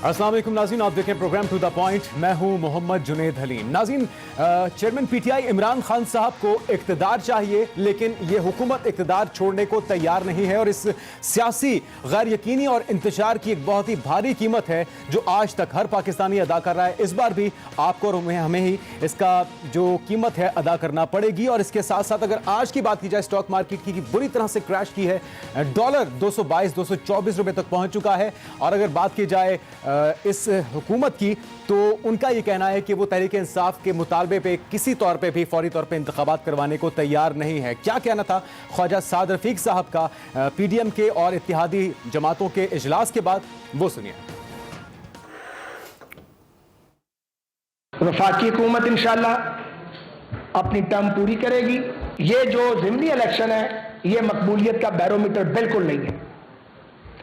अस्सलाम वालेकुम नाज़रीन, आप देखें प्रोग्राम टू द पॉइंट। मैं हूं मोहम्मद जुनेद हलीम। नाज़रीन, चेयरमैन पीटीआई इमरान खान साहब को इक़्तिदार चाहिए, लेकिन ये हुकूमत इक़्तिदार छोड़ने को तैयार नहीं है और इस सियासी गैर यकीनी और इंतशार की एक बहुत ही भारी कीमत है जो आज तक हर पाकिस्तानी अदा कर रहा है। इस बार भी आपको और हमें ही इसका जो कीमत है अदा करना पड़ेगी। और इसके साथ साथ अगर आज की बात की जाए स्टॉक मार्केट की बुरी तरह से क्रैश की है, डॉलर 222-224 रुपए तक पहुंच चुका है। और अगर बात की जाए इस हुकूमत की, तो उनका यह कहना है कि वो तहरीक इंसाफ के मुतालबे पे किसी तौर पे भी फौरी तौर पे इंतखाबात करवाने को तैयार नहीं है। क्या कहना था ख्वाजा साद रफीक साहब का पीडीएम के और इत्तेहादी जमातों के इजलास के बाद, वो सुनिए। वफाकी हुकूमत इंशाअल्लाह अपनी टर्म पूरी करेगी। ये जो ज़िमनी इलेक्शन है, ये मकबूलियत का बैरोमीटर बिल्कुल नहीं है।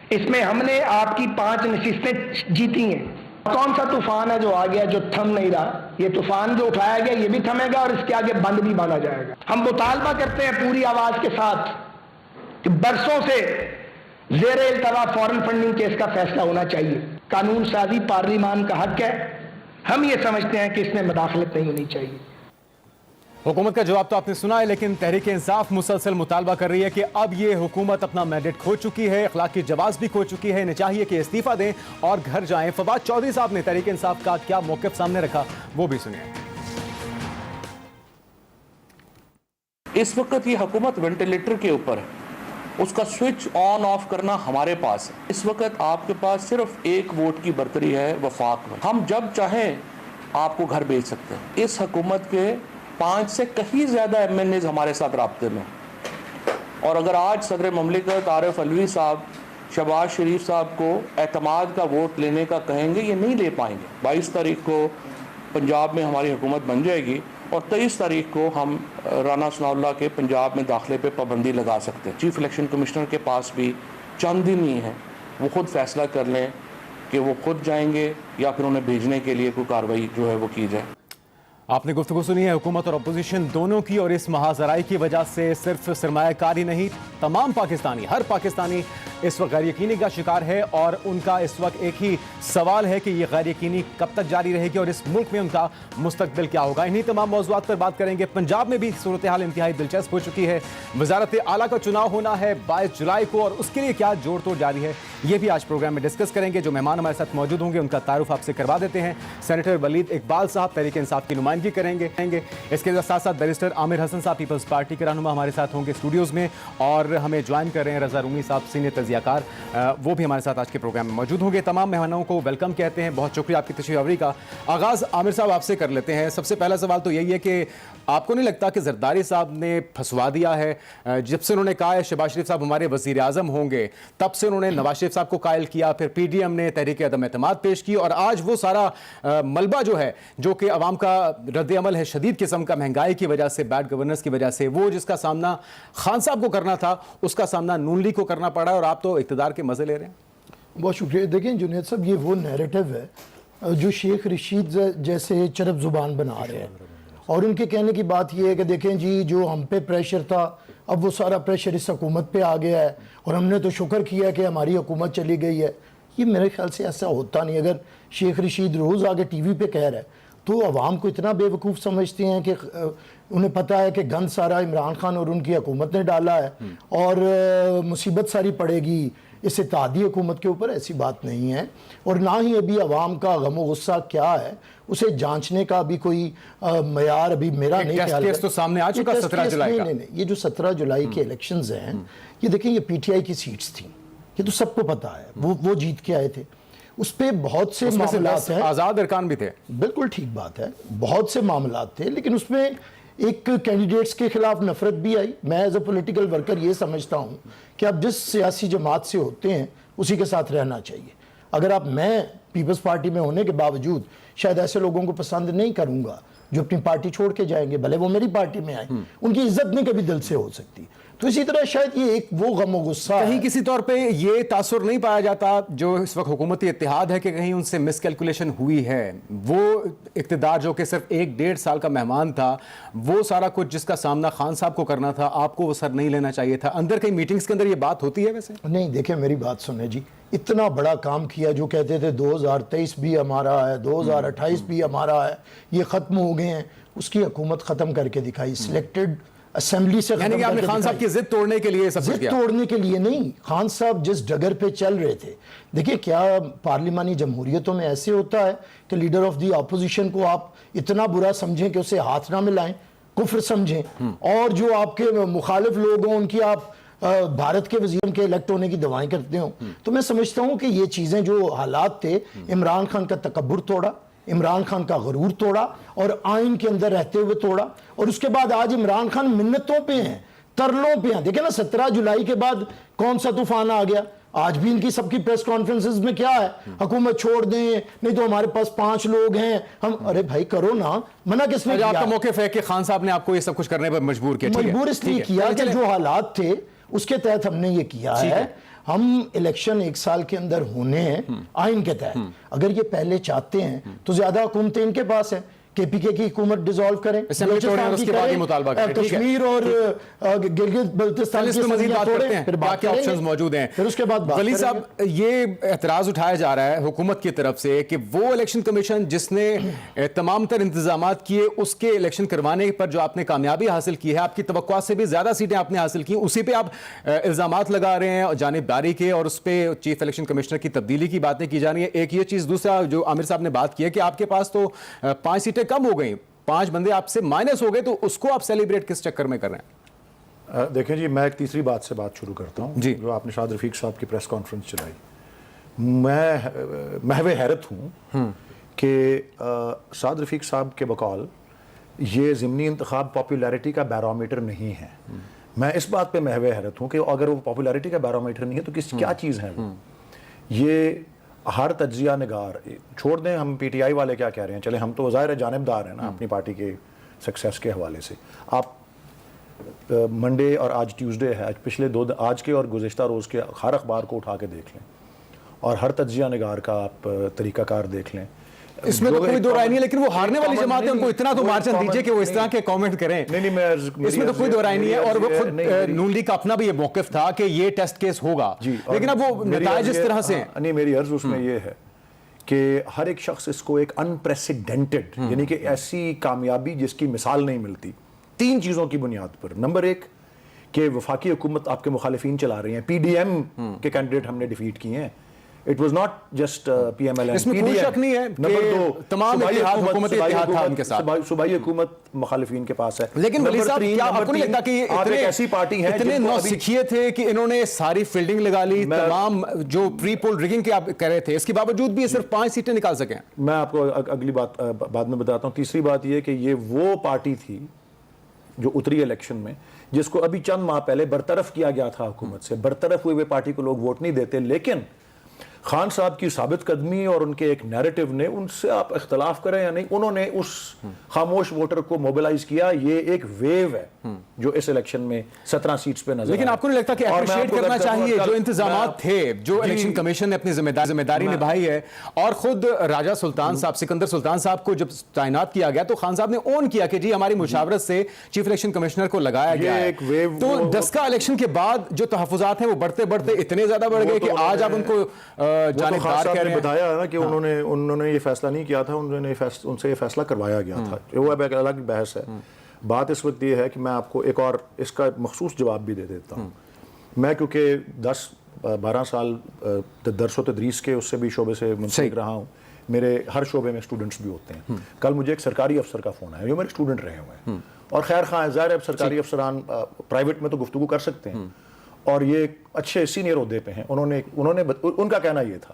इसमें हमने आपकी 5 नशिस्तें जीती हैं। कौन सा तूफान है जो आ गया, जो थम नहीं रहा? ये तूफान जो उठाया गया ये भी थमेगा और इसके आगे बंद भी बांधा जाएगा। हम मुतालबा करते हैं पूरी आवाज के साथ कि बरसों से ज़ेरे इल्तवा फॉरेन फंडिंग केस का फैसला होना चाहिए। कानून साजी पार्लिमान का हक है। हम ये समझते हैं कि इसमें मदाखलत नहीं होनी चाहिए। हुकूमत का जवाब तो आपने सुना है, लेकिन तहरीक इंसाफ मुसलसल मुतालबा कर रही है कि अब ये हुकूमत अपना मैंडेट खो चुकी है, अखलाकी जवाब भी खो चुकी है, इन्हें चाहिए कि इस्तीफा दें और घर जाएं। फवाद चौधरी साहब ने तहरीक इंसाफ का क्या मौक़िफ़ सामने रखा, वो भी सुनिए। इस वक्त ये हुकूमत वेंटिलेटर के ऊपर है, उसका स्विच ऑन ऑफ करना हमारे पास है। इस वक्त आपके पास सिर्फ एक वोट की बरतरी है वफाक में। हम जब चाहें आपको घर भेज सकते हैं। इस हुकूमत के 5 से कहीं ज़्यादा MNAs हमारे साथ राब्ते में। और अगर आज सदर ममलिकत आरिफ अलवी साहब शहबाज शरीफ साहब को एतमाद का वोट लेने का कहेंगे, ये नहीं ले पाएंगे। 22 तारीख को पंजाब में हमारी हुकूमत बन जाएगी और 23 तारीख को हम राना सनाउल्लाह के पंजाब में दाखिले पे पाबंदी लगा सकते हैं। चीफ इलेक्शन कमिश्नर के पास भी चंद दिन ही है, वो खुद फैसला कर लें कि वो खुद जाएंगे या फिर उन्हें भेजने के लिए कोई कार्रवाई जो है वो की जाए। आपने गुफ्तगू सुनी है हुकूमत और अपोजिशन दोनों की, और इस महाजराई की वजह से सिर्फ सरमायाकारी नहीं, तमाम पाकिस्तानी, हर पाकिस्तानी इस वक्त गैर यकीनी का शिकार है। और उनका इस वक्त एक ही सवाल है कि यह गैर यकीनी कब तक जारी रहेगी और इस मुल्क में उनका मुस्तकबिल क्या होगा। इन्हीं तमाम मौज़ूआत पर बात करेंगे। पंजाब में भी सूरत हाल इंतहाई दिलचस्प हो चुकी है। वज़ारत आला का चुनाव होना है 22 जुलाई को, और उसके लिए क्या जोड़ तोड़ जारी है, ये भी आज प्रोग्राम में डिस्कस करेंगे। जो मेहमान हमारे साथ मौजूद होंगे उनका तारुफ आपसे करवा देते हैं। सेनेटर वलीद इकबाल साहब तहरीक इंसाफ की नुमाइंदगी करेंगे। इसके साथ साथ बैरिस्टर आमिर हसन साहब पीपल्स पार्टी के रहनुमा हमारे साथ होंगे स्टूडियोज़ में, और हमें ज्वाइन कर रहे हैं रज़ा रूमी साहब, सीनियर तजियाकार, वो भी हमारे साथ आज के प्रोग्राम में मौजूद होंगे। तमाम मेहमानों को वेलकम कहते हैं, बहुत शुक्रिया आपकी तशरीफ़ आवरी का। आगाज़ आमिर साहब आपसे कर लेते हैं। सबसे पहला सवाल तो यही है कि आपको नहीं लगता कि जरदारी साहब ने फंसवा दिया है? जब से उन्होंने कहा है शहबाज शरीफ साहब हमारे वज़ीर आज़म होंगे, तब से उन्होंने नवाज शरीफ साहब को कायल किया, फिर PDM ने तहरीक अदम एतमाद पेश की, और आज वो सारा मलबा जो है, जो कि अवाम का रद्द अमल है शदीद किस्म का, महंगाई की वजह से, बैड गवर्नेंस की वजह से, वो जिसका सामना खान साहब को करना था उसका सामना नून लीग को करना पड़ा है, और आप तो इक़्तिदार के मज़े ले रहे हैं। बहुत शुक्रिया। देखें जुनेद साहब, ये वो नैरेटिव है जो शेख रशीद जैसे चरब ज़ुबान बना रहे हैं, और उनके कहने की बात यह है कि देखें जी, जो हम पे प्रेशर था अब वो सारा प्रेशर इस हुकूमत पे आ गया है, और हमने तो शुक्र किया कि हमारी हुकूमत चली गई है। ये मेरे ख्याल से ऐसा होता नहीं। अगर शेख रशीद रोज़ आगे TV पे कह रहा है तो अवाम को इतना बेवकूफ़ समझते हैं कि उन्हें पता है कि गंद सारा इमरान खान और उनकी हुकूमत ने डाला है और मुसीबत सारी पड़ेगी इस इत्तेहादी हुकूमत के ऊपर। ऐसी बात नहीं है, और ना ही अभी अवाम का गम गुस्सा क्या है उसे जांचने का भी कोई मयार अभी मेरा नहीं ख्याल। तो सामने आ चुका 17 जुलाई का। नहीं, ये जो 17 जुलाई के इलेक्शंस हैं, ये देखें, ये PTI की सीट्स थी, ये तो सबको पता है, वो जीत के आए थे। उस पर बहुत से मामलात हैं, आज़ाद अरकान भी थे, बिल्कुल ठीक बात है, बहुत से मामलात थे, लेकिन उसमें एक कैंडिडेट्स के खिलाफ नफरत भी आई। मैं एज ए पॉलिटिकल वर्कर ये समझता हूँ कि आप जिस सियासी जमात से होते हैं उसी के साथ रहना चाहिए। अगर मैं पीपल्स पार्टी में होने के बावजूद शायद ऐसे लोगों को पसंद नहीं करूँगा जो अपनी पार्टी छोड़ के जाएंगे, भले वो मेरी पार्टी में आए, उनकी इज्जत नहीं कभी दिल से हो सकती। तो इसी तरह शायद ये एक वो गम गुस्सा कहीं किसी तौर पे ये तासुर नहीं पाया जाता जो इस वक्त हुकूमती इत्तेहाद है कि कहीं उनसे मिसकैलकुलेशन हुई है। वो इक़्तिदार जो कि सिर्फ 1-1.5 साल का मेहमान था, वो सारा कुछ जिसका सामना खान साहब को करना था, आपको वो सर नहीं लेना चाहिए था। अंदर कहीं मीटिंग्स के अंदर ये बात होती है वैसे? नहीं, देखें मेरी बात सुने जी, इतना बड़ा काम किया, जो कहते थे 2023 भी हमारा है, 2028 भी हमारा है, ये ख़त्म हो गए हैं, उसकी हुकूमत ख़त्म करके दिखाई। सिलेक्टेड असेंबली से यानी कि आपने खान साहब की जिद तोड़ने के लिए सब कुछ जिद किया। तोड़ने के लिए नहीं, खान साहब जिस डगर पे चल रहे थे, देखिए क्या पार्लिमानी जमहूरियतों में ऐसे होता है कि लीडर ऑफ द अपोजिशन को आप इतना बुरा समझें कि उसे हाथ ना मिलाएं, कुफ्र समझें, और जो आपके मुखालिफ लोग हों उनकी आप भारत के वजीर के इलेक्ट होने की दवाएं करते हो। तो मैं समझता हूं कि ये चीजें, जो हालात थे, इमरान खान का तकब्बुर तोड़ा, इमरान खान का गरूर तोड़ा और आइन के अंदर रहते हुए तोड़ा, और उसके बाद आज इमरान खान मिन्नतों पे हैं, तरलों पे हैं। देखिए ना 17 जुलाई के बाद कौन सा तूफान आ गया। आज भी इनकी सबकी प्रेस कॉन्फ्रेंसेस में क्या है, हुकूमत छोड़ दें, नहीं तो हमारे पास 5 लोग हैं हम। अरे भाई करो ना, मना किसने किया? आपका मौक़िफ़ है कि खान साहब ने आपको ये सब कुछ करने पर मजबूर किया। मजबूर इसलिए किया कि जो हालात थे उसके तहत हमने ये किया है। हम इलेक्शन 1 साल के अंदर होने हैं आइन के तहत। अगर ये पहले चाहते हैं तो ज्यादा हुकूमतें इनके पास है, केपीके की हुकूमत डिसॉल्व करें, कश्मीर और गिलगित बल्तिस्तान की मजीद बात करते हैं, फिर बात क्या ऑप्शंस मौजूद हैं, फिर उसके बाद वली साहब ये एतराज उठाया जा रहा है हुकूमत की तरफ से कि वो इलेक्शन कमीशन जिसने तमाम तर इंतजाम किए उसके इलेक्शन करवाने पर जो आपने कामयाबी हासिल की है, आपकी तवक्कुआ से भी ज्यादा सीटें आपने हासिल की, उसी पे आप इल्जामात लगा रहे हैं जानिबदारी के, और उस पर चीफ इलेक्शन कमिश्नर की तब्दीली की बातें की जा रही है। एक ये चीज, दूसरा जो आमिर साहब ने बात की है कि आपके पास तो 5 सीटें कम हो गई, 5 बंदे आपसे माइनस हो गए, तो उसको आप सेलिब्रेट किस चक्कर में कर रहे हैं? देखें जी, मैं एक तीसरी बात से बात शुरू करता हूं जी। जो आपने शाद रफीक साहब की प्रेस कॉन्फ्रेंस चलाई। मैं महवे हैरत हूं कि शाद रफीक साहब के बकौल ये ज़िमनी इंतखाब पॉपुलैरिटी का बैरोमीटर नहीं है। मैं इस बात पे महवे हैरत हूं कि अगर वो पॉपुलैरिटी का बैरोमीटर नहीं है तो क्या चीज़ है वो? ये हर तज्जिया निगार, छोड़ दें हम पीटीआई वाले क्या कह रहे हैं, चले हम तो ज़ाहिर है जानिबदार हैं ना अपनी पार्टी के सक्सेस के हवाले से। आप मंडे और आज ट्यूसडे है, आज पिछले 2 आज के और गुज़िश्ता रोज़ के हर अखबार को उठा के देख लें और हर तज्जिया निगार का आप तरीक़ाकार देख लें। इसमें तो कोई दो राय नहीं है, लेकिन वो हारने वाली जमात है, उनको इतना तो मार्जिन दीजिए कि वो इस तरह के कमेंट करें। नहीं, मैं इसमें तो कोई दो राय नहीं है, और वो खुद नून लीग का अपना भी ये मौक़िफ़ था कि ये टेस्ट केस होगा, लेकिन अब वो नताइज इस तरह से नहीं। मेरी अर्ज उसमें ये है कि हर एक शख्स इसको एक अनप्रेसिडेंटेड, यानी कि ऐसी कामयाबी जिसकी मिसाल नहीं मिलती 3 चीज़ों की बुनियाद पर। नंबर 1 कि वफाकी हुकूमत आपके मुखालिफिन चला रही हैं, पीडीएम के कैंडिडेट हमने डिफीट किए हैं। It was not just PML, इसमें कोई शक नहीं है। नंबर 2 तमाम हुकूमती इत्तेहाद था उनके साथ, सूबाई हुकूमत मुखालिफिन के पास है। लेकिन वली साहब क्या आपको नहीं लगता कि आप एक ऐसी पार्टी है इतने नौसिखिए थे कि इन्होंने सारी फील्डिंग लगा ली, तमाम जो प्री पोल रिगिंग के आप कह रहे थे, इसके बावजूद भी सिर्फ 5 सीटें निकाल सके? मैं आपको अगली बात बाद में बताता हूँ। तीसरी बात यह कि ये वो पार्टी थी जो उतरी इलेक्शन में, जिसको अभी चंद माह पहले बरतरफ किया गया था हुकूमत से। बरतरफ हुए पार्टी को लोग वोट नहीं देते, लेकिन खान साहब की साबित कदमी और उनके एक नैरेटिव ने, उनसे आप इख्तलाफ करें या नहीं, उन्होंने उस खामोश वोटर को मोबिलाइज किया। ये एक वेव है जो इस इलेक्शन में 17 सीट्स पे नजर। लेकिन आपको नहीं लगता कि अप्रिशिएट करना चाहिए जो इंतजामात थे, जो इलेक्शन कमीशन ने अपनी जिम्मेदारी निभाई है, और खुद राजा सुल्तान साहब, सिकंदर सुल्तान साहब को जब तैनात किया गया तो खान साहब ने ओन किया कि जी हमारी मुशावरत से चीफ इलेक्शन कमिश्नर को लगाया गया है। तो 10 का इलेक्शन के बाद जो तहफुजात हैं वो बढ़ते बढ़ते इतने ज्यादा बढ़ गए कि आज आप उनको जानिबदार कह रहे हैं। बताया ना कि उन्होंने ये फैसला नहीं किया था, उनसे ये फैसला करवाया गया था। वो अब एक अलग बहस है। बात इस वक्त ये है कि मैं आपको एक और इसका मखसूस जवाब भी दे देता हूँ। मैं क्योंकि 10-12 साल दरस व तदरीस के उससे भी शोबे से मुंसलिक रहा हूँ, मेरे हर शोबे में स्टूडेंट्स भी होते हैं। कल मुझे एक सरकारी अफसर का फ़ोन आया जो मेरे स्टूडेंट रहे हुए हैं, और खैर खां ज़ाहिर है सरकारी अफसरान प्राइवेट में तो गुफ्तगू कर सकते हैं, और ये अच्छे सीनियर ओहदे पे हैं। उनका कहना ये था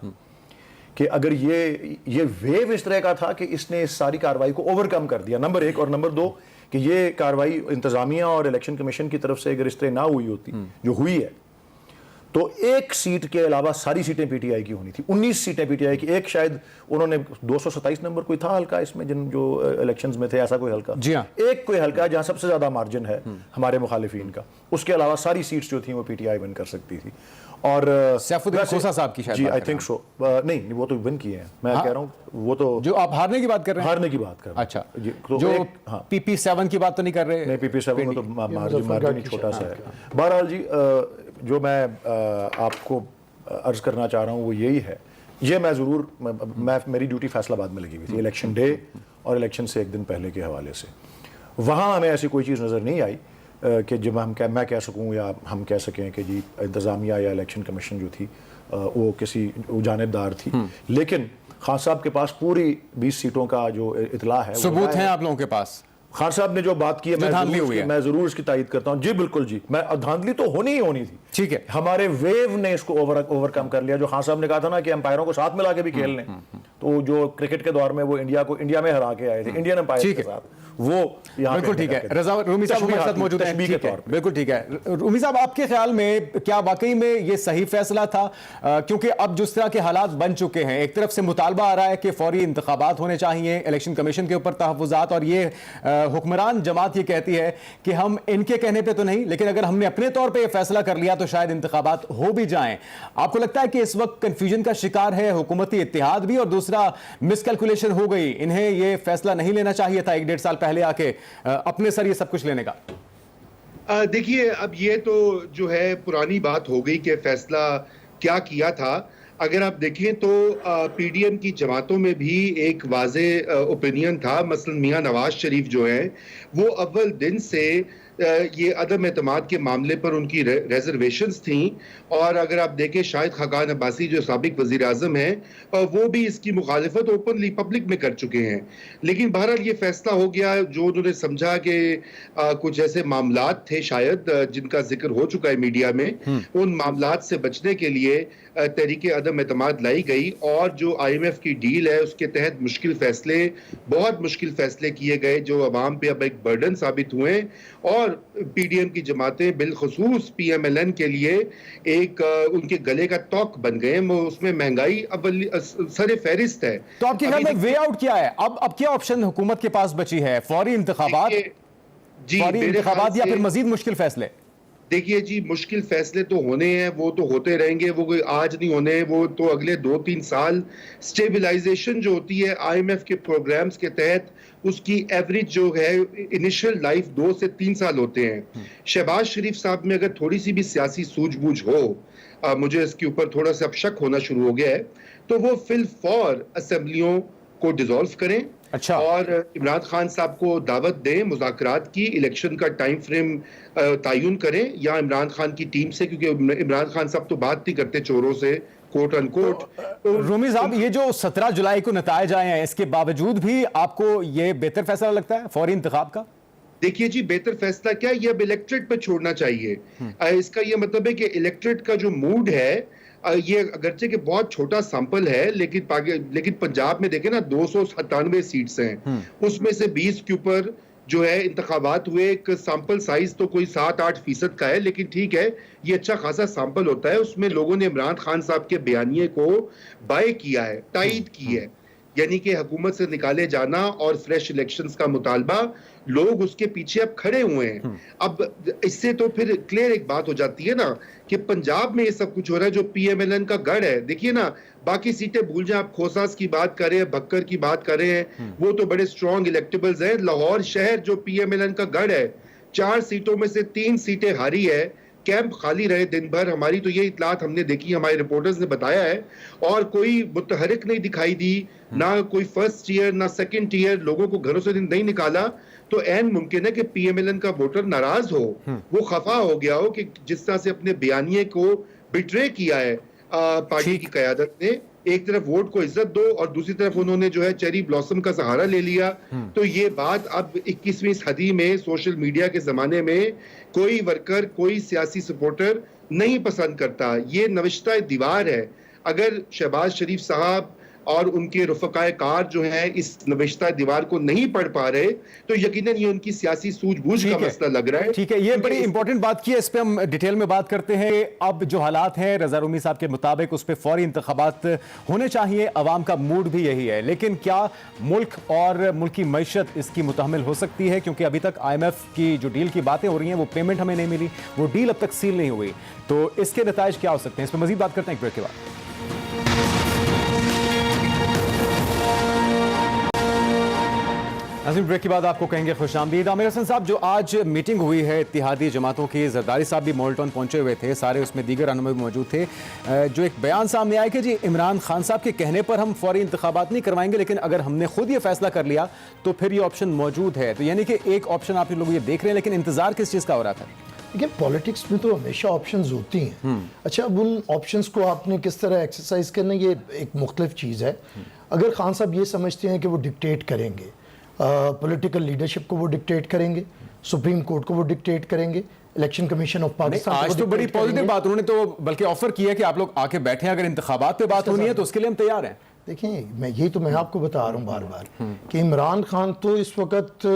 कि अगर ये वेव इस तरह का था कि इसने इस सारी कार्रवाई को ओवरकम कर दिया, नंबर 1, और नंबर 2 कि ये कार्रवाई इंतजामिया और इलेक्शन कमीशन की तरफ से अगर इस तरह ना हुई होती जो हुई है, तो 1 सीट के अलावा सारी सीटें पीटीआई की होनी थी। 19 सीटें पीटीआई की, एक शायद उन्होंने 227 नंबर कोई था हल्का इसमें, जिन जो इलेक्शंस में थे ऐसा कोई हल्का, जी हाँ, एक कोई हल्का जहां सबसे ज्यादा मार्जिन है हमारे मुखालिफिन का, उसके अलावा सारी सीट्स जो थी वो पीटीआई विन कर सकती थी। और सैफुद्दीन खोसा साहब की शायद, जी आई थिंक सो, नहीं वो तो विन किए हैं, मैं कह रहा हूँ वो तो जो आप हारने की बात कर रहे हैं, हारने की बात कर रहे हैं। अच्छा, तो जो PP7 की बात तो नहीं कर रहे? नहीं, PP7 में तो मार्जिन छोटा सा है। बहरहाल जी, जो मैं आपको अर्ज करना चाह रहा हूँ वो यही है, ये मैं ज़रूर मेरी ड्यूटी फैसलाबाद में लगी हुई थी इलेक्शन डे और इलेक्शन से एक दिन पहले के हवाले से। वहाँ हमें ऐसी कोई चीज़ नज़र नहीं आई कि जब मैं कह सकूँ या हम कह सकें कि जी इंतज़ामिया या इलेक्शन कमीशन जो थी वो किसी जानिबदार थी। लेकिन खान साहब के पास पूरी 20 सीटों का जो इतला है, सबूत हैं आप लोगों के पास? खान साहब ने जो बात की है मैं जरूर इसकी तायद करता हूँ। जी बिल्कुल जी, मैं धांधली तो होनी ही होनी थी। ठीक है, हमारे वेव ने इसको ओवरकम कर लिया। जो खान साहब ने कहा था ना कि एम्पायरों को साथ मिला के भी खेल लें, तो जो क्रिकेट के दौर में वो इंडिया में हरा के आए थे इंडियन एम्पायर के साथ, वो बिल्कुल ठीक है। रजा रूमी साहब हमारे साथ मौजूद हैं, बिल्कुल ठीक है। रूमी साहब, आपके ख्याल में क्या वाकई में ये सही फैसला था? क्योंकि अब जिस तरह के हालात बन चुके हैं, एक तरफ से मुतालबा आ रहा है कि फौरी इंतखाबात होने चाहिए, इलेक्शन कमीशन के ऊपर तहफ़्फ़ुज़ात, और ये हुक्मरान जमात ये कहती है कि हम इनके कहने पे तो नहीं, लेकिन अगर हमने अपने तौर पे ये फैसला कर लिया तो शायद इंतखाबात हो भी जाएं। आपको लगता है कि इस वक्त कंफ्यूजन का शिकार है हुकूमती इत्तेहाद भी, और दूसरा मिसकैलकुलेशन हो गई, इन्हें ये फैसला नहीं लेना चाहिए था 1-1.5 साल पहले आके अपने सर ये सब कुछ लेने का? देखिए, अब ये तो जो है पुरानी बात हो गई कि फैसला क्या किया था। अगर आप देखें तो पीडीएम की जमातों में भी एक वाज़े ओपिनियन था। मसलन मियां नवाज शरीफ जो है वो अव्वल दिन से ये अदम एतमाद के मामले पर उनकी रिजर्वेशंस थी, और अगर आप देखें शाहिद खाकान अब्बासी जो साबिक वज़ीर आज़म हैं वो भी इसकी मुखालिफत ओपनली पब्लिक में कर चुके हैं। लेकिन बहरहाल ये फैसला हो गया जो उन्होंने समझा कि कुछ ऐसे मामलात थे शायद जिनका जिक्र हो चुका है मीडिया में, उन मामलात से बचने के लिए तहरीक अदम एतमाद लाई गई, और जो IMF की डील है उसके तहत बहुत मुश्किल फैसले किए गए जो अवाम पे अब एक बर्डन साबित हुए, और पीडीएम की जमातें बिलखुसूस PMLN के लिए एक उनके गले का तौक बन गए। उसमें महंगाई अब सरे फहरिस्त है। तो आपके ख्याल में वे आउट क्या है? अब क्या ऑप्शन हुकूमत के पास बची है? फौरी इंतखाबात या फिर मजीद मुश्किल फैसले? देखिए जी, मुश्किल फैसले तो होने हैं, वो तो होते रहेंगे, वो कोई आज नहीं होने, वो तो अगले 2-3 साल। स्टेबलाइजेशन जो होती है IMF के प्रोग्राम्स के तहत, उसकी एवरेज जो है इनिशियल लाइफ 2 से 3 साल होते हैं। शहबाज शरीफ साहब में अगर थोड़ी सी भी सियासी सूझबूझ हो, मुझे इसके ऊपर थोड़ा सा अब शक होना शुरू हो गया है, तो वो फिल फॉर असेंबलियों को डिसॉल्व करें। अच्छा। और इमरान खान साहब को दावत दें मुज़ाकरात की, इलेक्शन का टाइम फ्रेम तयन करें या इमरान खान की टीम से, क्योंकि इमरान खान साहब तो बात नहीं करते चोरों से, कोट अनकोट। रूमी साहब, ये जो 17 जुलाई को नतायज आए हैं, इसके बावजूद भी आपको ये बेहतर फैसला लगता है फौरी इंतखाब का? देखिए जी, बेहतर फैसला क्या, ये अब इलेक्ट्रेट पे छोड़ना चाहिए। इसका ये मतलब है कि इलेक्ट्रेट का जो मूड है, ये अगरचे के बहुत छोटा सैंपल है, लेकिन पंजाब में देखें ना 297 सीट्स हैं, उसमें से 20 के ऊपर जो है इंतखाबात हुए। एक सैंपल साइज तो कोई 7-8% का है, लेकिन ठीक है, ये अच्छा खासा सैंपल होता है। उसमें लोगों ने इमरान खान साहब के बयानिए को बाय किया है, तायद की है, यानी कि हुकूमत से निकाले जाना और फ्रेश इलेक्शंस का मुतालबा, लोग उसके पीछे अब खड़े हुए हैं। अब इससे तो फिर क्लियर एक बात हो जाती है ना कि पंजाब में ये सब कुछ हो रहा है जो PMLN का गढ़ है। देखिए ना, बाकी सीटें भूल जाए, आप खोसास की बात कर रहे हैं, भक्कर की बात कर रहे हैं, वो तो बड़े स्ट्रॉन्ग इलेक्टेबल्स हैं। लाहौर शहर जो PMLN का गढ़ है, 4 सीटों में से 3 सीटें हारी है, कैंप खाली रहे दिन भर। हमारी तो ये इतलात हमने देखी, हमारे रिपोर्टर्स ने बताया है, और कोई मुतहरिक नहीं दिखाई दी, ना कोई फर्स्ट ईयर ना सेकंड ईयर, लोगों को घरों से नहीं निकाला। तो ऐन मुमकिन है कि PMLN का वोटर नाराज हो, वो खफा हो गया हो कि जिस तरह से अपने बयानिए को बिट्रे किया है पार्टी की क़यादत ने। एक तरफ वोट को इज्जत दो और दूसरी तरफ उन्होंने जो है चेरी ब्लॉसम का सहारा ले लिया। तो ये बात अब 21वीं सदी में, सोशल मीडिया के जमाने में, कोई वर्कर, कोई सियासी सपोर्टर नहीं पसंद करता। ये नविश्ता दीवार है। अगर शहबाज शरीफ साहब और उनके रफ़क़ाए कार जो हैं इस नविश्ता दीवार को नहीं पढ़ पा रहे, तो यकीनन ये उनकी सियासी सूझबूझ का मसला लग रहा है। ठीक है, ये बड़ी इंपॉर्टेंट बात की है, इस पे हम डिटेल में बात करते हैं। अब जो हालात हैं रजा रूमी साहब के मुताबिक, उस पे फौरी इंतखाबात होने चाहिए, अवाम का मूड भी यही है। लेकिन क्या मुल्क और मुल्क की मईशत इसकी मुतहमिल हो सकती है? क्योंकि अभी तक IMF की जो डील की बातें हो रही हैं, वो पेमेंट हमें नहीं मिली, वो डील अब तक सील नहीं हुई, तो इसके नताइज क्या हो सकते हैं? इस पर मजीद बात करते हैं एक ब्रेक के बाद। नाज़रीन, ब्रेक के बाद आपको कहेंगे खुशामदीद। आमिर हसन साहब, जो आज मीटिंग हुई है इत्तेहादी जमातों की, जरदारी साहब भी मोल्टन पहुंचे हुए थे, सारे उसमें दीगर रहनुमा भी मौजूद थे। जो एक बयान सामने आया कि जी इमरान खान साहब के कहने पर हम फौरी इंतखाबात नहीं करवाएंगे, लेकिन अगर हमने खुद ये फैसला कर लिया तो फिर ये ऑप्शन मौजूद है। तो यानी कि एक ऑप्शन आप लोग ये देख रहे हैं, लेकिन इंतजार किस चीज़ का हो रहा था? देखिए, पॉलिटिक्स में तो हमेशा ऑप्शंस होती हैं। अच्छा, अब उन ऑप्शंस को आपने किस तरह एक्सरसाइज करना, ये एक मुख्तलिफ चीज़ है। अगर खान साहब ये समझते हैं कि वो डिक्टेट करेंगे, पॉलिटिकल लीडरशिप को वो डिक्टेट करेंगे, सुप्रीम कोर्ट को वो डिक्टेट करेंगे, इलेक्शन कमीशन ऑफ पाकिस्तान आज तो बड़ी पॉजिटिव बात उन्होंने तो बल्कि ऑफर किया कि आप लोग आके बैठे, अगर इंतखाबात पे बात होनी है तो उसके लिए हम तैयार हैं। देखिए, मैं आपको बता रहा हूँ बार बार कि इमरान खान तो इस वक्त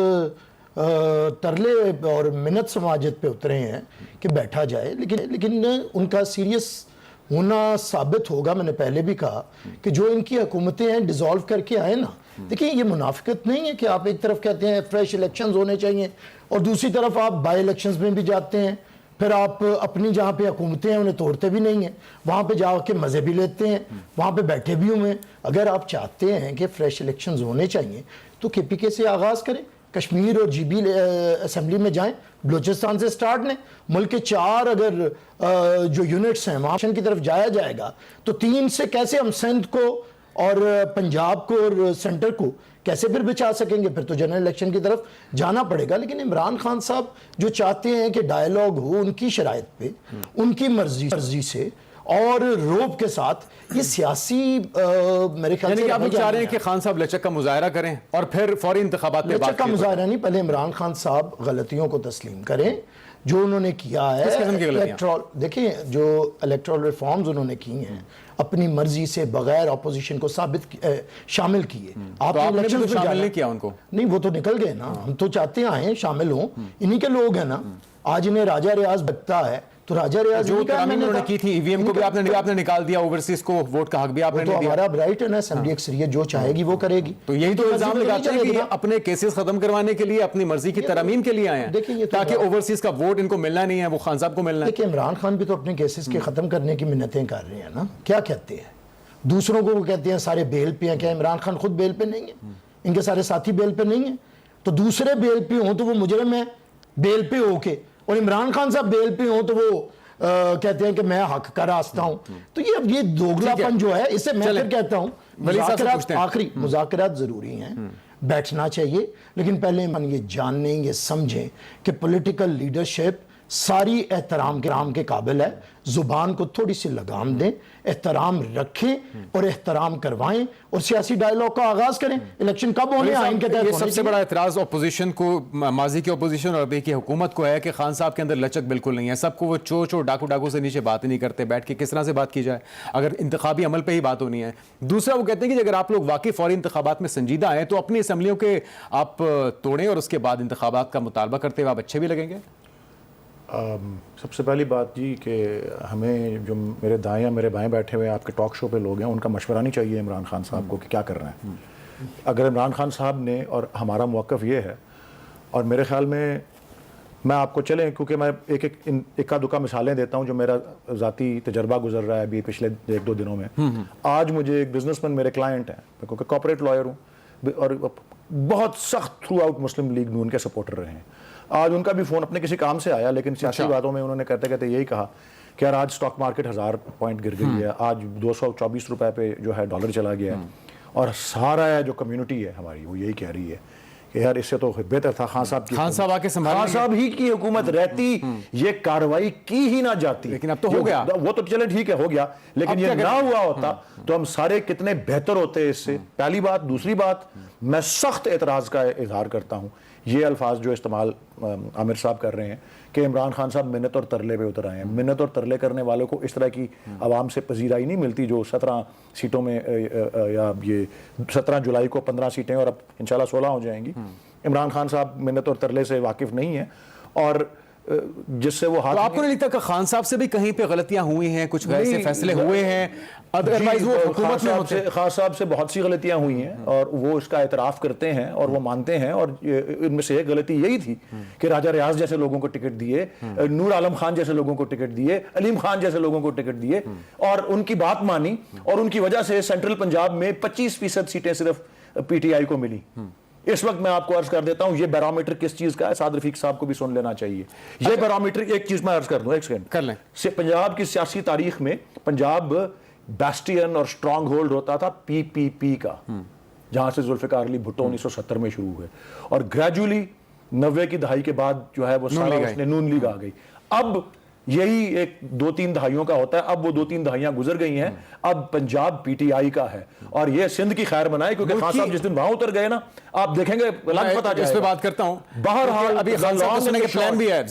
तरले और मिन्नत समाजत पे उतरे हैं कि बैठा जाए, लेकिन उनका सीरियस होना साबित होगा। मैंने पहले भी कहा कि जो इनकी हुकूमतें हैं डिसॉल्व करके आए ना, देखिए ये मुनाफिकत नहीं है कि आप एक तरफ कहते हैं फ्रेश इलेक्शंस होने चाहिए और दूसरी तरफ आप बाई इलेक्शंस में भी जाते हैं, फिर आप अपनी जहाँ पे हुकूमतें हैं उन्हें तोड़ते भी नहीं हैं, वहाँ पे जाके मज़े भी लेते हैं, वहाँ पे बैठे भी हुए हैं। अगर आप चाहते हैं कि फ्रेश इलेक्शंस होने चाहिए तो KPK से आगाज़ करें, कश्मीर और GB असेंबली में जाएं, बलूचिस्तान से स्टार्ट लें। मुल्क के 4 अगर जो यूनिट्स हैं वहाँ की तरफ जाया जाएगा तो 3 से कैसे हम सिंध को और पंजाब को और सेंटर को कैसे फिर बचा सकेंगे? फिर तो जनरल इलेक्शन की तरफ जाना पड़ेगा। लेकिन इमरान खान साहब जो चाहते हैं कि डायलॉग हो उनकी शराइत पे, उनकी मर्जी से और रोब के साथ, ये सियासी मेरे ख्याल से आप चाह रहे हैं कि खान साहब लचक का मुजाहरा करें और फिर फौरी इंतखाबात पे बात लचक का मुजाहरा नहीं, पहले इमरान खान साहब गलतियों को तस्लीम करें जो उन्होंने किया है। देखिए, जो इलेक्टोरल रिफॉर्म्स उन्होंने की हैं अपनी मर्जी से बगैर ऑपोजिशन को शामिल किए। आपने इलेक्शन में शामिल नहीं किया उनको? नहीं, वो तो निकल गए ना। हम तो चाहते हैं शामिल हों, इन्हीं के लोग हैं ना। आज इन्हें राजा रियाज बकता है तो राजा रियाज जो उन्होंने की थी, ईवीएम को भी आपने निकाल दिया, ओवरसीज को वोट का हक भी आपने नहीं दिया। हमारा राइट है ना, असेंबली अक्सरियत जो चाहेगी वो करेगी। तो यही तो इल्जाम लगाते हैं कि ये अपने केसेस खत्म करवाने के लिए, अपनी मर्जी की तरमीम के लिए आए हैं, ताकि ओवरसीज का वोट इनको मिलना नहीं है, वो खान साहब को मिलना है। देखिए, इमरान खान भी तो अपने केसेस के खत्म करने की मिन्नतें कर रहे हैं ना। क्या कहते हैं दूसरों को? वो कहते हैं सारे बेल पे हैं। क्या इमरान खान खुद बेल पे नहीं है? इनके सारे साथी बेल पे नहीं है? तो दूसरे बेल पे हों तो वो मुजरिम है बेल पे होके, और इमरान खान साहब बेल पे हों तो वो कहते हैं कि मैं हक का रास्ता हूं। तो ये दोगलापन जो है, इससे मैं फिर कहता हूं आखिरी मुज़ाकरात जरूरी हैं, बैठना चाहिए, लेकिन पहले हम ये जानें, ये समझें कि पॉलिटिकल लीडरशिप सारी एहतराम के काबिल है। जुबान को थोड़ी सी लगाम दें, एहतराम रखें और एहतराम करवाएं और सियासी डायलॉग का आगाज करें। इलेक्शन कब होने हैं आइन के तहत। ये सबसे बड़ा एतराज अपोजिशन को, माजी की अपोजिशन और अभी की हुकूमत को है कि खान साहब के अंदर लचक बिल्कुल नहीं है। सबको वो चोर डाकू से नीचे बात नहीं करते, बैठ के किस तरह से बात की जाए अगर इंतखाबी अमल पर ही बात होनी है। दूसरा, वो कहते हैं कि अगर आप लोग वाकई फौरी इंतखाबात में संजीदा हैं तो अपनी असम्बलियों के आप तोड़ें और उसके बाद इंतखाबात का मुतालबा करते हुए आप अच्छे भी लगेंगे। सबसे पहली बात जी कि हमें जो मेरे दाएं या मेरे बाएं बैठे हुए आपके टॉक शो पे लोग हैं, उनका मशवरा नहीं चाहिए इमरान खान साहब को कि क्या कर रहे हैं। अगर इमरान खान साहब ने, और हमारा मौक़िफ़ ये है, और मेरे ख्याल में मैं आपको चलें, क्योंकि मैं इक्का दुक्का मिसालें देता हूँ जो मेरा ज़ाती तजर्बा गुजर रहा है अभी पिछले 1-2 दिनों में। आज मुझे एक बिजनेसमैन मेरे क्लाइंट हैं, क्योंकि कॉर्पोरेट लॉयर हूँ और बहुत सख्त थ्रू आउट मुस्लिम लीग नून के सपोर्टर रहे हैं। आज उनका भी फ़ोन अपने किसी काम से आया, लेकिन सियासी बातों में उन्होंने कहते कहते यही कहा कि यार आज स्टॉक मार्केट 1000 पॉइंट गिर गई है, आज 224 रुपए पे जो है डॉलर चला गया है, और सारा जो कम्युनिटी है हमारी वो यही कह रही है कि यार इससे तो बेहतर था खान साहब आके खान साहब ही की हुकूमत रहती, ये कार्रवाई की ही ना जाती। लेकिन अब तो हो गया, वो तो चले ठीक है हो गया, लेकिन ये ना हुआ होता तो हम सारे कितने बेहतर होते इससे। पहली बात। दूसरी बात, मैं सख्त एतराज़ का इजहार करता हूँ ये अल्फाज जो इस्तेमाल आमिर साहब कर रहे हैं कि इमरान खान साहब मिन्नत और तरले पे उतर आए हैं। मिन्नत और तरले करने वालों को इस तरह की आवाम से पजीराई नहीं मिलती जो 17 सीटों में, या ये 17 जुलाई को 15 सीटें और अब इंशाल्लाह 16 हो जाएंगी। इमरान खान साहब मिन्नत और तरले से वाकिफ नहीं है, और जिससे वो हाथ। तो आपको नहीं लगता कि खान साहब से भी कहीं पे गलतियां हुई हैं, कुछ ऐसे फैसले हुए हैं, अदरवाइज वो हुकूमत में होते? खान साहब से बहुत सी गलतियां हुई हैं और वो इसका एतराफ़ करते हैं और वो मानते हैं, और इनमें से एक गलती यही थी कि राजा रियाज जैसे लोगों को टिकट दिए, नूर आलम खान जैसे लोगों को टिकट दिए, अलीम खान जैसे लोगों को टिकट दिए और उनकी बात मानी, और उनकी वजह से सेंट्रल पंजाब में 25% सीटें सिर्फ PTI को मिली। इस वक्त मैं आपको अर्ज कर देता हूं, ये बैरोमीटर किस चीज का है, साद रफीक साहब को भी सुन लेना चाहिए। ये बैरोमीटर, एक चीज मैं अर्ज कर दूं, एक सेकंड कर लें। से पंजाब की सियासी तारीख में पंजाब बैस्टियन और स्ट्रांग होल्ड होता था पीपीपी का, जहां से जुल्फिकार अली भुट्टो 1970 में शुरू हुए और ग्रेजुअली 90 की दहाई के बाद जो है वो सारा उसने नून लीग आ गई। अब यही एक 2-3 दहाइयों का होता है, अब वो 2-3 दहाइयां गुजर गई हैं, अब पंजाब पीटीआई का है और ये सिंध की खैर बनाए, क्योंकि खान साहब जिस दिन वहां उतर गए ना, आप देखेंगे अलग पता जाएगा। इस पे बात करता हूं। बहरहाल अभी खान साहब सुनने के प्लान भी है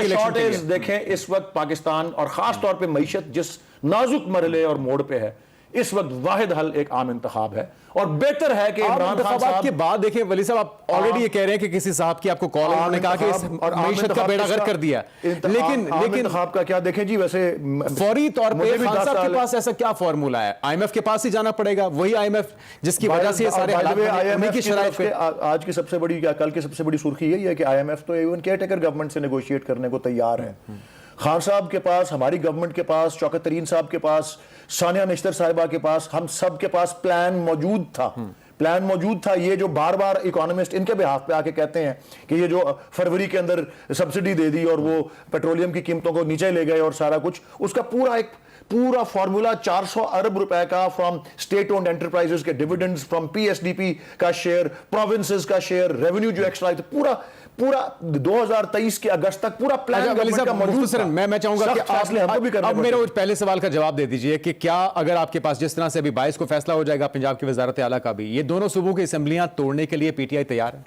शॉर्ट इज, देखें इस वक्त पाकिस्तान और खास तौर पे मईशत जिस नाजुक मरहले और मोड़ पे है, इस वक्त वाहिद हल एक आम इंतखाब है और बेहतर है कि इमरान खान साहब के बाद देखें वली साहब, आप ऑलरेडी ये कह रहे हैं कि किसी साहब की आपको कॉल, उन्होंने कहा कि इस मईशत का बेड़ा गर्क कर दिया, लेकिन इंतखाब का क्या देखें जी, वैसे फौरी तौर पे खान साहब के पास ऐसा क्या फॉर्मूला है? आईएमएफ के पास ही जाना पड़ेगा, वही आईएमएफ जिसकी वजह से ये सारे हालात बने, की शराइत पे आज की सबसे बड़ी, कल की सबसे बड़ी सुर्खी यही है कि आईएमएफ तो इवन केयरटेकर गवर्नमेंट से नेगोशिएट करने को तैयार है। खान साहब के पास, हमारी गवर्नमेंट के पास, शौकत तरीन साहब के पास, सानिया निश्तर साहिबा के पास, हम सब के पास प्लान मौजूद था। प्लान मौजूद था। ये जो बार बार इकोनॉमिस्ट इनके बिहाफ पे आके कहते हैं कि ये जो फरवरी के अंदर सब्सिडी दे दी और वो पेट्रोलियम की कीमतों को नीचे ले गए और सारा कुछ, उसका पूरा फॉर्मूला 400 अरब रुपए का फ्रॉम स्टेट ओन्ड एंटरप्राइजेस के डिविडेंड्स, फ्रॉम पीएसडीपी का शेयर, प्रोविंसेस का शेयर, रेवेन्यू जो एक्स्ट्रा है, पूरा 2023 के अगस्त तक पूरा प्लान गवर्नमेंट का मौजूद था। मैं चाहूंगा कि अब मेरे पहले सवाल का जवाब दे दीजिए कि क्या अगर आपके पास जिस तरह से अभी 22 को फैसला हो जाएगा पंजाब की वजारत आला का भी, ये दोनों सूबों की असेंबलियां तोड़ने के लिए पीटीआई तैयार है?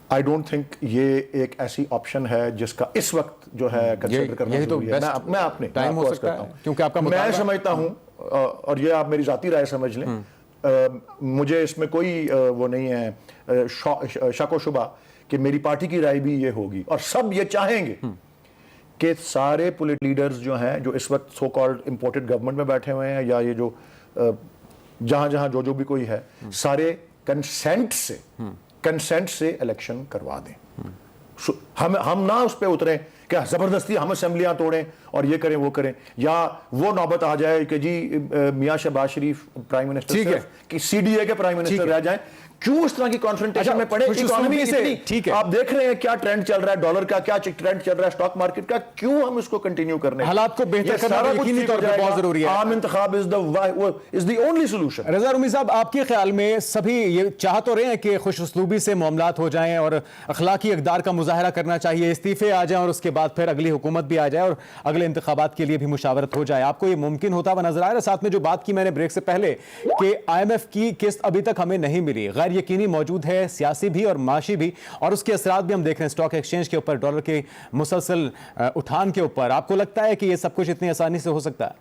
आई डोंट थिंक ये एक ऐसी ऑप्शन है जिसका इस वक्त जो है कंसीडर करना जरूरी है। मैं अपने टाइम हो सकता है क्योंकि आपका मैं समझता हूं, और ये आप मेरी जाती राय समझ लें, मुझे इसमें कोई वो नहीं है शक व शुबा कि मेरी पार्टी की राय भी ये होगी और सब ये चाहेंगे कि सारे पॉलिटिकल लीडर्स जो हैं, जो इस वक्त सो कॉल्ड इंपोर्टेड गवर्नमेंट में बैठे हुए हैं या ये जो जहां जो भी कोई है, सारे कंसेंट से इलेक्शन करवा दें। हम ना उस पर उतरें क्या जबरदस्ती हम असेंबलियां तोड़ें और ये करें वो करें, या वो नौबत आ जाए कि जी मियां शहबाज शरीफ प्राइम मिनिस्टर कि सीडीए के प्राइम मिनिस्टर रह जाएं। क्यों इस तरह की कॉन्फ्रेंटेशन में पड़े? इकोनॉमी से ठीक है, आप देख रहे हैं क्या ट्रेंड चल रहा है, डॉलर का क्या ट्रेंड चल रहा है, स्टॉक मार्केट का, क्यों हम इसको कंटिन्यू करने? हालात को बेहतर करना यकीनी तौर पे बहुत जरूरी है। आम इंतखाब इज द ओनली सॉल्यूशन। रजा रूमी साहब, आपके ख्याल में सभी ये चाह तो रहे हैं कि खुश उसलूबी से मामलात हो जाएं और अखलाकी इक़दार का मुजाहरा करना चाहिए, इस्तीफे आ जाएं और उसके बाद फिर अगली हुकूमत भी आ जाए और अगले इंतखाबात के लिए भी मुशावरत हो जाए, आपको ये मुमकिन होता हुआ नजर आ रहा है? साथ में जो बात की मैंने ब्रेक से पहले कि IMF की किस्त अभी तक हमें नहीं मिली, गैर यकीनी मौजूद है, सियासी भी और माशी भी, और उसके असरात भी हम देख रहे हैं स्टॉक एक्सचेंज के ऊपर, डॉलर के मुसलसल उठान के ऊपर। आपको लगता है कि ये सब कुछ इतनी आसानी से हो सकता है?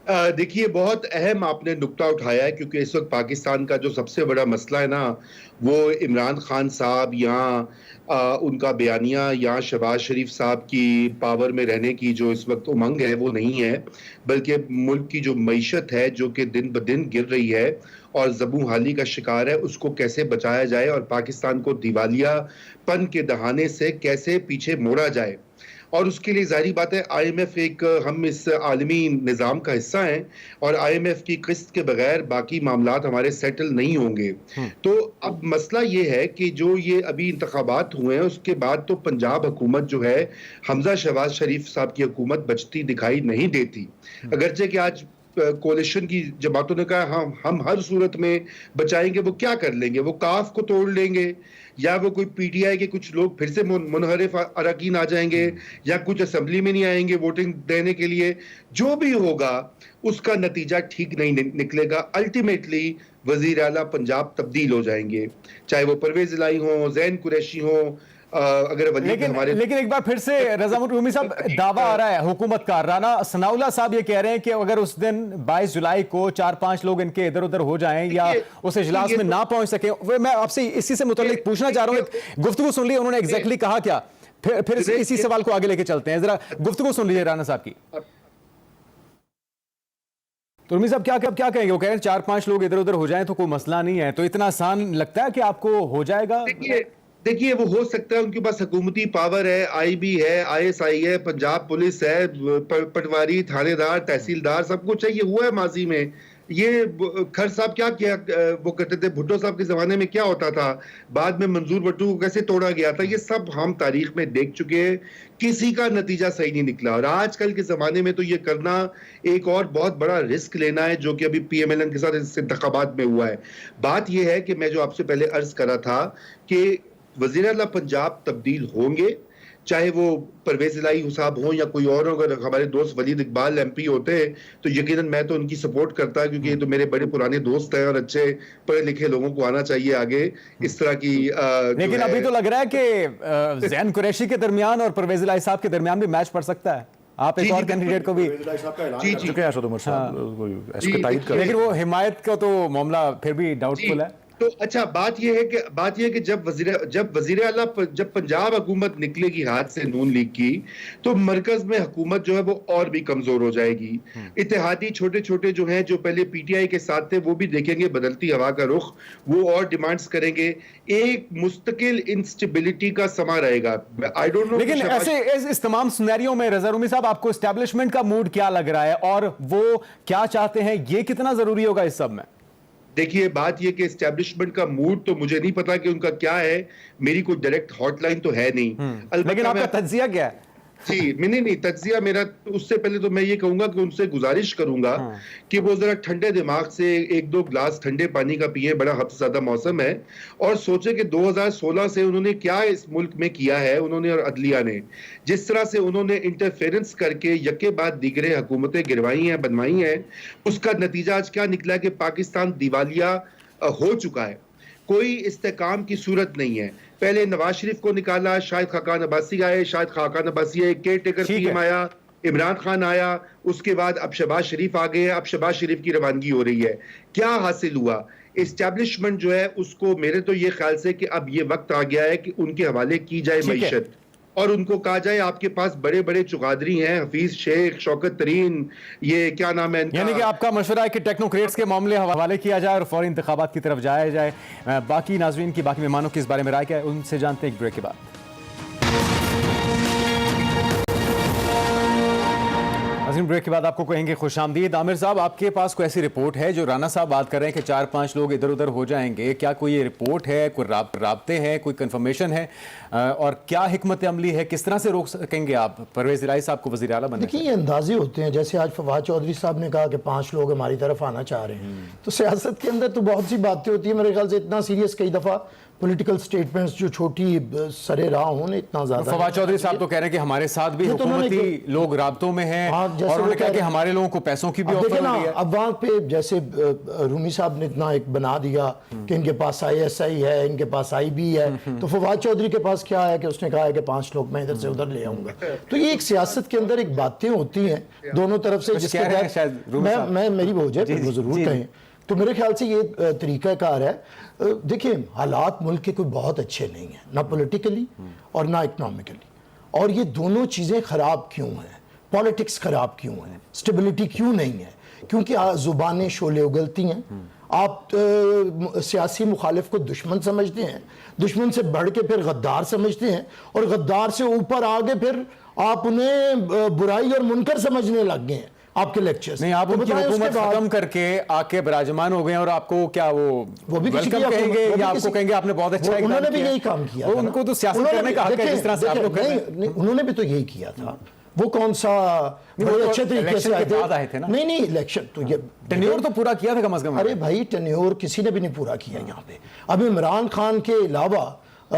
देखिए, बहुत अहम आपने नुक्ता उठाया है, क्योंकि इस वक्त पाकिस्तान का जो सबसे बड़ा मसला है ना, वो इमरान खान साहब या उनका बयानिया या शहबाज शरीफ साहब की पावर में रहने की जो इस वक्त उमंग है वो नहीं है, बल्कि मुल्क की जो मईशत है जो कि दिन ब दिन गिर रही है और ज़बू हाली का शिकार है, उसको कैसे बचाया जाए और पाकिस्तान को दिवालियापन के दहाने से कैसे पीछे मोड़ा जाए। और उसके लिए जाहिर बात है IMF हम इस आलमी निज़ाम का हिस्सा हैं और IMF की किस्त के बगैर बाकी मामलात हमारे सेटल नहीं होंगे। तो अब मसला ये है कि जो ये अभी इंतखाबात हुए हैं उसके बाद तो पंजाब हुकूमत जो है, हमजा शहबाज शरीफ साहब की हुकूमत बचती दिखाई नहीं देती, अगरचे कि आज कोalition की जमातों ने कहा हम हर सूरत में बचाएंगे। वो क्या कर लेंगे? वो काफ को तोड़ लेंगे, या वो कोई PTI के कुछ लोग फिर से मुनहरिफ अरकान आ जाएंगे, या कुछ असेंबली में नहीं आएंगे वोटिंग देने के लिए। जो भी होगा उसका नतीजा ठीक नहीं निकलेगा। अल्टीमेटली वजीर आला पंजाब तब्दील हो जाएंगे, चाहे वो परवेज इलाही हो, जैन कुरैशी हो, अगर लेकिन एक बार फिर से रजा रूमी साहब, दावा आ रहा है हुकूमत का, राना सनाउल्लाह साहब ये कह रहे हैं कि अगर उस दिन 22 जुलाई को 4-5 लोग इनके इधर उधर हो जाएं या उस इजलास में ना पहुंच सके, मैं आपसे इसी से मुताल्लिक पूछना चाह रहा हूं। गुफ्तगू सुन ली उन्होंने एग्जैक्टली कहा क्या, फिर इसी सवाल को आगे लेके चलते हैं। जरा गुफ्तगू सुन लीजिए राना साहब की। तो रूमी साहब क्या कहेंगे? वो कह रहे हैं 4-5 लोग इधर उधर हो जाएं तो कोई मसला नहीं है, तो इतना आसान लगता है कि आपको हो जाएगा? देखिए, वो हो सकता है, उनके पास हुकूमती पावर है, IB है, ISI है, पंजाब पुलिस है, पटवारी, थानेदार, तहसीलदार, सब कुछ है, ये हुआ है माजी में। खर साहब क्या किया वो कहते थे, भुट्टो साहब के जमाने में क्या होता था, बाद में मंजूर भट्टू को कैसे तोड़ा गया था, ये सब हम तारीख में देख चुके हैं। किसी का नतीजा सही नहीं निकला, और आजकल के जमाने में तो ये करना एक और बहुत बड़ा रिस्क लेना है, जो कि अभी PMLN के साथ इस इंतखाबात में हुआ है। बात यह है कि मैं जो आपसे पहले अर्ज करा था कि वज़ीर आला पंजाब तब्दील होंगे, चाहे वो परवेज इलाही साहब हों या कोई और हो। अगर हमारे दोस्त वलीद इकबाल MP होते हैं तो यकीनन मैं तो उनकी सपोर्ट करता, क्योंकि ये तो मेरे बड़े पुराने दोस्त हैं और अच्छे पढ़े लिखे लोगों को आना चाहिए आगे इस तरह की। लेकिन अभी तो लग रहा है कि ज़ैन कुरैशी के दरमियान और परवेज इलाही साहब के दरमियान भी मैच पड़ सकता है। आप एक और कैंडिडेट को भी, लेकिन वो हिमायत का तो मामला फिर भी डाउटफुल है। तो अच्छा, बात यह है कि जब वजीर आला जब पंजाब हुकूमत निकलेगी हाथ से नून लीग की, तो मरकज में हुकूमत जो है वो और भी कमजोर हो जाएगी। इत्तेहादी छोटे छोटे जो हैं, जो पहले PTI के साथ थे, वो भी देखेंगे बदलती हवा का रुख, वो और डिमांड्स करेंगे। एक मुस्तकिल इंस्टेबिलिटी का समा रहेगा। I don't know. लेकिन ऐसे इस तमाम सिनेरियो में रज़ा रूमी साहब, आपको एस्टैब्लिशमेंट का मूड क्या लग रहा है और वो क्या चाहते हैं, ये कितना जरूरी होगा इस सब में? देखिए, बात यह कि एस्टैब्लिशमेंट का मूड तो मुझे नहीं पता कि उनका क्या है, मेरी कोई डायरेक्ट हॉटलाइन तो है नहीं। लेकिन आपका तज्जिया क्या है? जी, नहीं, तज्जिया मेरा, उससे पहले तो मैं ये कहूंगा कि उनसे गुजारिश करूंगा कि वो जरा ठंडे दिमाग से 1-2 ग्लास ठंडे पानी का पिए, बड़ा हफ्तज़दा मौसम है, और सोचे कि 2016 से उन्होंने क्या इस मुल्क में किया है, उन्होंने और अदलिया ने जिस तरह से उन्होंने इंटरफेरेंस करके यके बाद दीगरे हुकूमतें गिरवाई हैं, बनवाई हैं, उसका नतीजा आज क्या निकला कि पाकिस्तान दिवालिया हो चुका है। कोई इस्तेकाम की सूरत नहीं है। पहले नवाज शरीफ को निकाला, शायद खाकान अब्बासी आए, शायद खाकान अब्बासी आए, केयर टेकर टीम आया, इमरान खान आया, उसके बाद अब शहबाज शरीफ आ गए, अब शहबाज शरीफ की रवानगी हो रही है। क्या हासिल हुआ? एस्टैब्लिशमेंट जो है उसको, मेरे तो ये ख्याल से कि अब ये वक्त आ गया है कि उनके हवाले की जाए मईशत, और उनको कहा जाए आपके पास बड़े बड़े चुगादरी हैं, हफीज शेख, शौकत तरीन, ये क्या नाम है इनका। यानी कि आपका मशवरा है कि टेक्नोक्रेट्स के मामले हवाले किया जाए और फौरी इंतखाबात की तरफ जाया जाए। बाकी नाजरीन की, बाकी मेहमानों की इस बारे में राय क्या है, उनसे जानते हैं एक ब्रेक के बाद। ब्रेक के बाद आपको कहेंगे खुशामदीद। आमिर साहब, आपके पास कोई ऐसी रिपोर्ट है, जो राना साहब बात कर रहे हैं कि 4-5 लोग इधर उधर हो जाएंगे, क्या कोई ये रिपोर्ट है, कोई राब्ते हैं, कोई कंफर्मेशन है, और क्या हिकमत अमली है, किस तरह से रोक सकेंगे आप परवेज इलाही साहब को वज़ीर आला बनने? देखिए, ये अंदाजे होते हैं, जैसे आज फवाद चौधरी साहब ने कहा कि 5 लोग हमारी तरफ आना चाह रहे हैं, तो सियासत के अंदर तो बहुत सी बातें होती है। मेरे ख्याल से इतना सीरियस कई दफ़ा पॉलिटिकल स्टेटमेंट्स जो छोटी सरे राह होने इतना ज्यादा। फवाद चौधरी साहब तो कह रहे हैं कि हमारे साथ भी हुकूमती लोग राब्तों में हैं, और उन्होंने कहा कि हमारे लोगों को पैसों की भी ऑफर हो रही है। अब वहाँ पे जैसे रूमी साहब ने इतना एक बना दिया कि इनके पास ISI है, इनके पास IB है, तो फवाद चौधरी के पास क्या है कि उसने कहा है कि 5 लोग मैं इधर से उधर ले आऊंगा। तो ये एक सियासत के अंदर एक बातें होती हैं दोनों तरफ से, जिसके मैं मेरी वो जरूर कहें तो मेरे ख्याल से ये तरीक़ाकार है। देखिए, हालात मुल्क के कोई बहुत अच्छे नहीं हैं, ना पॉलिटिकली और ना इकनॉमिकली, और ये दोनों चीज़ें ख़राब क्यों हैं? पॉलिटिक्स ख़राब क्यों है? स्टेबिलिटी क्यों नहीं है? क्योंकि ज़ुबानें शोले उगलती हैं। आप सियासी मुखालिफ को दुश्मन समझते हैं, दुश्मन से बढ़ के फिर गद्दार समझते हैं, और गद्दार से ऊपर आगे फिर आप उन्हें बुराई और मुनकर समझने लग गए हैं आपके लेक्चर्स। नहीं, आप उनकी हुकूमत खत्म करके आके विराजमान हो गए और आपको क्या वो भी वेलकम कहेंगे या आपको कहेंगे आपने बहुत अच्छा उन्होंने भी यही काम किया, उनको तो सियासत करने का हक है, जिस तरह से आप लोग नहीं, उन्होंने भी तो यही किया था। वो कौन सा बहुत अच्छे तरीके से आए थे ना? नहीं, इलेक्शन तो ये टेन्योर तो पूरा किया था कम से कम। अरे भाई, टेन्योर किसी ने भी नहीं पूरा किया यहाँ पे। अब इमरान खान के अलावा